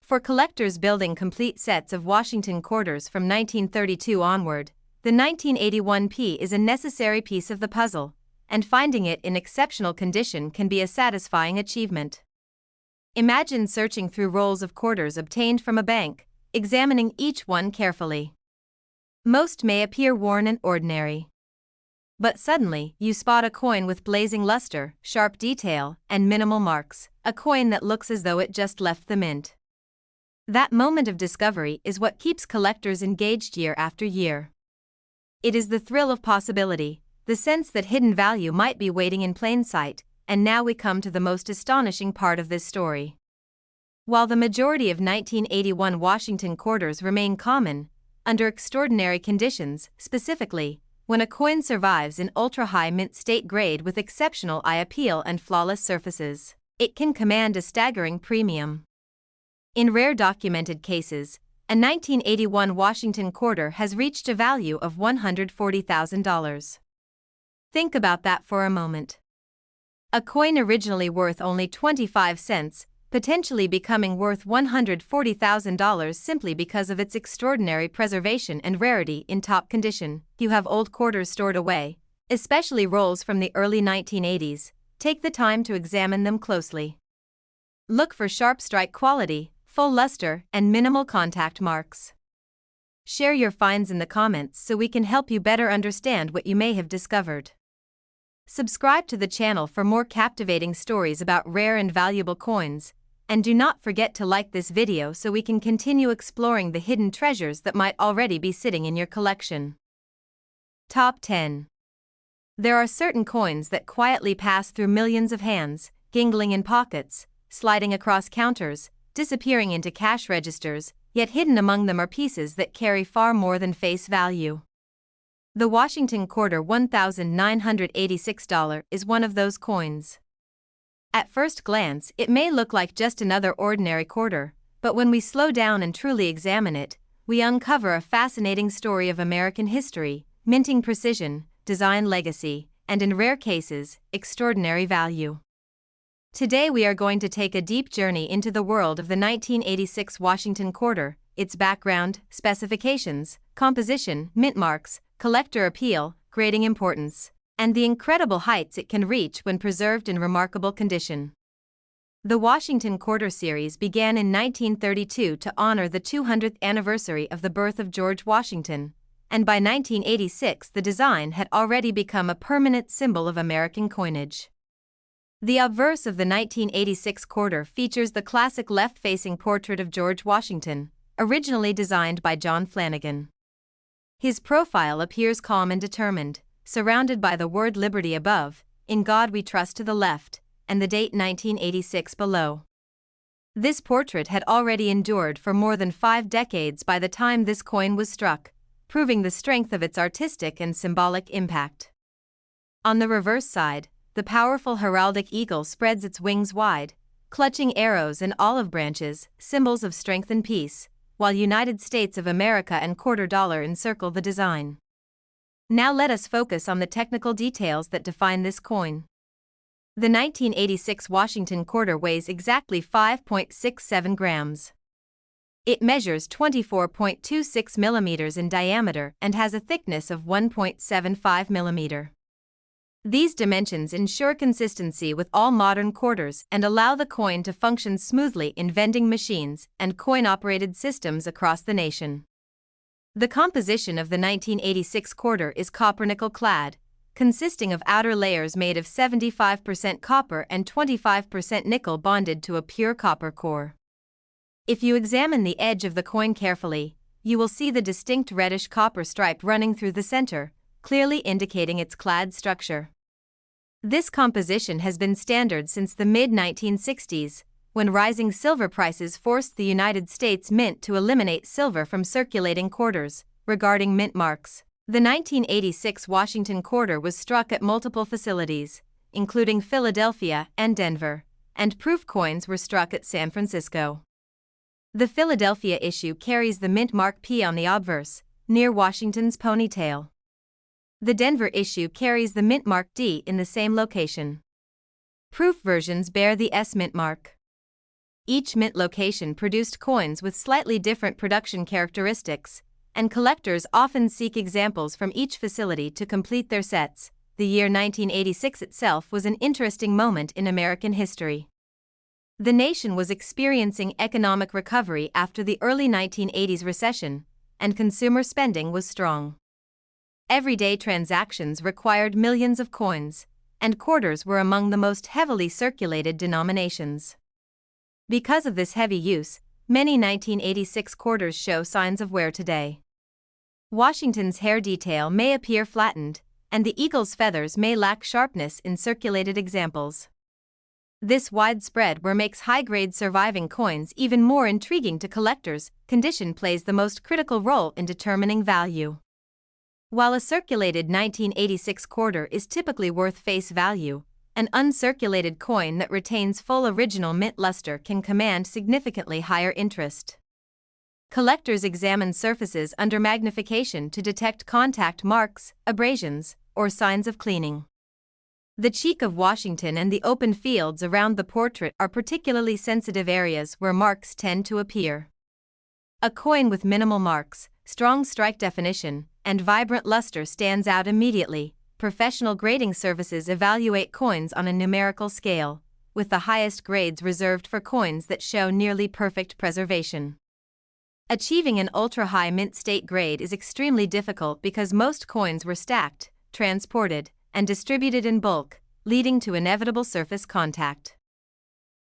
S1: For collectors building complete sets of Washington quarters from 1932 onward, the 1981 P is a necessary piece of the puzzle, and finding it in exceptional condition can be a satisfying achievement. Imagine searching through rolls of quarters obtained from a bank, examining each one carefully. Most may appear worn and ordinary. But suddenly, you spot a coin with blazing luster, sharp detail, and minimal marks, a coin that looks as though it just left the mint. That moment of discovery is what keeps collectors engaged year after year. It is the thrill of possibility, the sense that hidden value might be waiting in plain sight, and now we come to the most astonishing part of this story. While the majority of 1981 Washington quarters remain common, under extraordinary conditions, specifically, when a coin survives in ultra-high mint state grade with exceptional eye appeal and flawless surfaces, it can command a staggering premium. In rare documented cases, a 1981 Washington quarter has reached a value of $140,000. Think about that for a moment. A coin originally worth only 25 cents, potentially becoming worth $140,000 simply because of its extraordinary preservation and rarity in top condition. You have old quarters stored away, especially rolls from the early 1980s. Take the time to examine them closely. Look for sharp strike quality, full luster, and minimal contact marks. Share your finds in the comments so we can help you better understand what you may have discovered. Subscribe to the channel for more captivating stories about rare and valuable coins, and do not forget to like this video so we can continue exploring the hidden treasures that might already be sitting in your collection. Top 10. There are certain coins that quietly pass through millions of hands, jingling in pockets, sliding across counters, disappearing into cash registers, yet hidden among them are pieces that carry far more than face value. The Washington quarter $1,986 is one of those coins. At first glance, it may look like just another ordinary quarter, but when we slow down and truly examine it, we uncover a fascinating story of American history, minting precision, design legacy, and in rare cases, extraordinary value. Today we are going to take a deep journey into the world of the 1986 Washington quarter, its background, specifications, composition, mint marks, collector appeal, grading importance, and the incredible heights it can reach when preserved in remarkable condition. The Washington Quarter series began in 1932 to honor the 200th anniversary of the birth of George Washington, and by 1986 the design had already become a permanent symbol of American coinage. The obverse of the 1986 quarter features the classic left-facing portrait of George Washington, originally designed by John Flanagan. His profile appears calm and determined, surrounded by the word Liberty above, In God We Trust to the left, and the date 1986 below. This portrait had already endured for more than 5 decades by the time this coin was struck, proving the strength of its artistic and symbolic impact. On the reverse side, the powerful heraldic eagle spreads its wings wide, clutching arrows and olive branches, symbols of strength and peace, while United States of America and quarter dollar encircle the design. Now let us focus on the technical details that define this coin. The 1986 Washington quarter weighs exactly 5.67 grams. It measures 24.26 millimeters in diameter and has a thickness of 1.75 millimeter. These dimensions ensure consistency with all modern quarters and allow the coin to function smoothly in vending machines and coin-operated systems across the nation. The composition of the 1986 quarter is copper-nickel clad, consisting of outer layers made of 75% copper and 25% nickel bonded to a pure copper core. If you examine the edge of the coin carefully, you will see the distinct reddish copper stripe running through the center, clearly indicating its clad structure. This composition has been standard since the mid-1960s, when rising silver prices forced the United States Mint to eliminate silver from circulating quarters. Regarding mint marks, the 1986 Washington quarter was struck at multiple facilities, including Philadelphia and Denver, and proof coins were struck at San Francisco. The Philadelphia issue carries the mint mark P on the obverse, near Washington's ponytail. The Denver issue carries the mint mark D in the same location. Proof versions bear the S mint mark. Each mint location produced coins with slightly different production characteristics, and collectors often seek examples from each facility to complete their sets. The year 1986 itself was an interesting moment in American history. The nation was experiencing economic recovery after the early 1980s recession, and consumer spending was strong. Everyday transactions required millions of coins, and quarters were among the most heavily circulated denominations. Because of this heavy use, many 1986 quarters show signs of wear today. Washington's hair detail may appear flattened, and the eagle's feathers may lack sharpness in circulated examples. This widespread wear makes high-grade surviving coins even more intriguing to collectors. Condition plays the most critical role in determining value. While a circulated 1986 quarter is typically worth face value, an uncirculated coin that retains full original mint luster can command significantly higher interest. Collectors examine surfaces under magnification to detect contact marks, abrasions, or signs of cleaning. The cheek of Washington and the open fields around the portrait are particularly sensitive areas where marks tend to appear. A coin with minimal marks, strong strike definition, and vibrant luster stands out immediately. Professional grading services evaluate coins on a numerical scale, with the highest grades reserved for coins that show nearly perfect preservation. Achieving an ultra-high mint state grade is extremely difficult because most coins were stacked, transported, and distributed in bulk, leading to inevitable surface contact.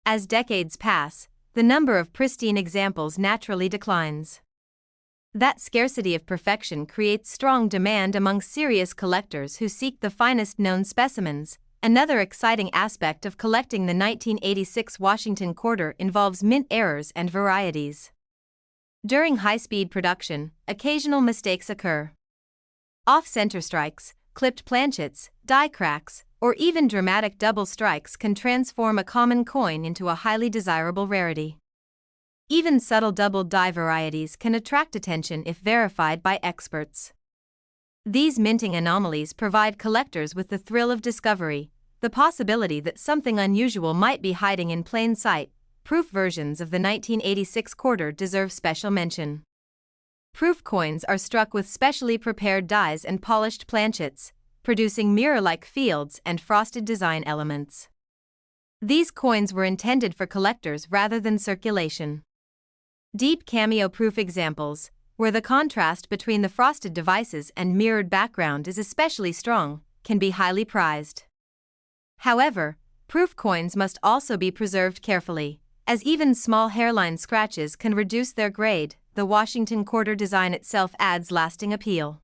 S1: As decades pass, the number of pristine examples naturally declines. That scarcity of perfection creates strong demand among serious collectors who seek the finest known specimens. Another exciting aspect of collecting the 1986 Washington quarter involves mint errors and varieties. During high-speed production, occasional mistakes occur. Off-center strikes, clipped planchets, die cracks, or even dramatic double strikes can transform a common coin into a highly desirable rarity. Even subtle double die varieties can attract attention if verified by experts. These minting anomalies provide collectors with the thrill of discovery, the possibility that something unusual might be hiding in plain sight. Proof versions of the 1986 quarter deserve special mention. Proof coins are struck with specially prepared dies and polished planchets, producing mirror-like fields and frosted design elements. These coins were intended for collectors rather than circulation. Deep cameo-proof examples, where the contrast between the frosted devices and mirrored background is especially strong, can be highly prized. However, proof coins must also be preserved carefully, as even small hairline scratches can reduce their grade. The Washington quarter design itself adds lasting appeal.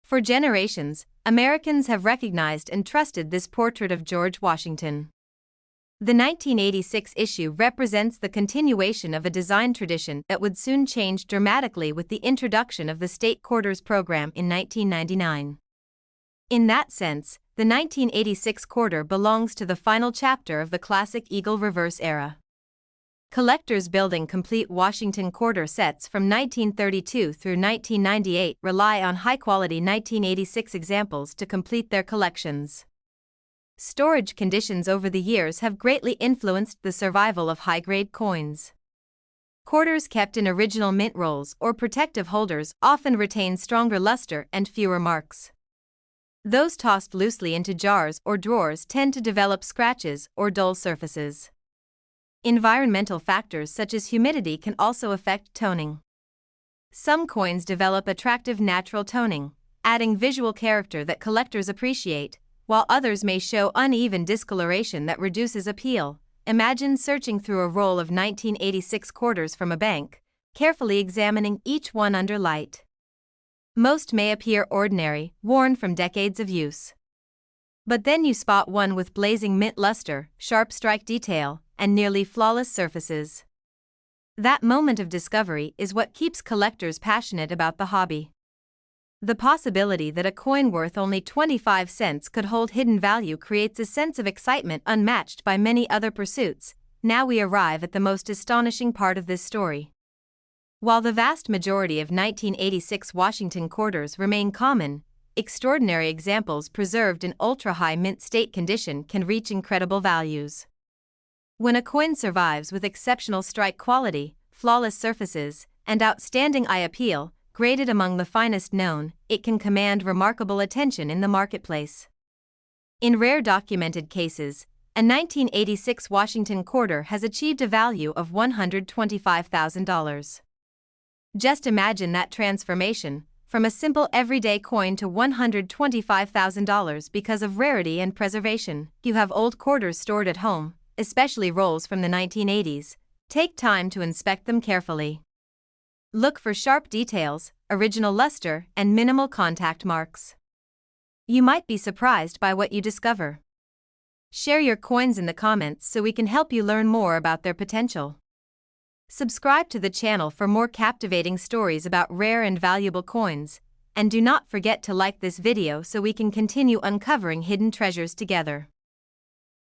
S1: For generations, Americans have recognized and trusted this portrait of George Washington. The 1986 issue represents the continuation of a design tradition that would soon change dramatically with the introduction of the state quarters program in 1999. In that sense, the 1986 quarter belongs to the final chapter of the classic Eagle reverse era. Collectors building complete Washington quarter sets from 1932 through 1998 rely on high-quality 1986 examples to complete their collections. Storage conditions over the years have greatly influenced the survival of high-grade coins. Quarters kept in original mint rolls or protective holders often retain stronger luster and fewer marks. Those tossed loosely into jars or drawers tend to develop scratches or dull surfaces. Environmental factors such as humidity can also affect toning. Some coins develop attractive natural toning, adding visual character that collectors appreciate, while others may show uneven discoloration that reduces appeal. Imagine searching through a roll of 1986 quarters from a bank, carefully examining each one under light. Most may appear ordinary, worn from decades of use. But then you spot one with blazing mint luster, sharp strike detail, and nearly flawless surfaces. That moment of discovery is what keeps collectors passionate about the hobby. The possibility that a coin worth only 25 cents could hold hidden value creates a sense of excitement unmatched by many other pursuits. Now we arrive at the most astonishing part of this story. While the vast majority of 1986 Washington quarters remain common, extraordinary examples preserved in ultra-high mint state condition can reach incredible values. When a coin survives with exceptional strike quality, flawless surfaces, and outstanding eye appeal, graded among the finest known, it can command remarkable attention in the marketplace. In rare documented cases, a 1986 Washington quarter has achieved a value of $125,000. Just imagine that transformation, from a simple everyday coin to $125,000 because of rarity and preservation. You have old quarters stored at home, especially rolls from the 1980s. Take time to inspect them carefully. Look for sharp details, original luster, and minimal contact marks. You might be surprised by what you discover. Share your coins in the comments so we can help you learn more about their potential. Subscribe to the channel for more captivating stories about rare and valuable coins, and do not forget to like this video so we can continue uncovering hidden treasures together.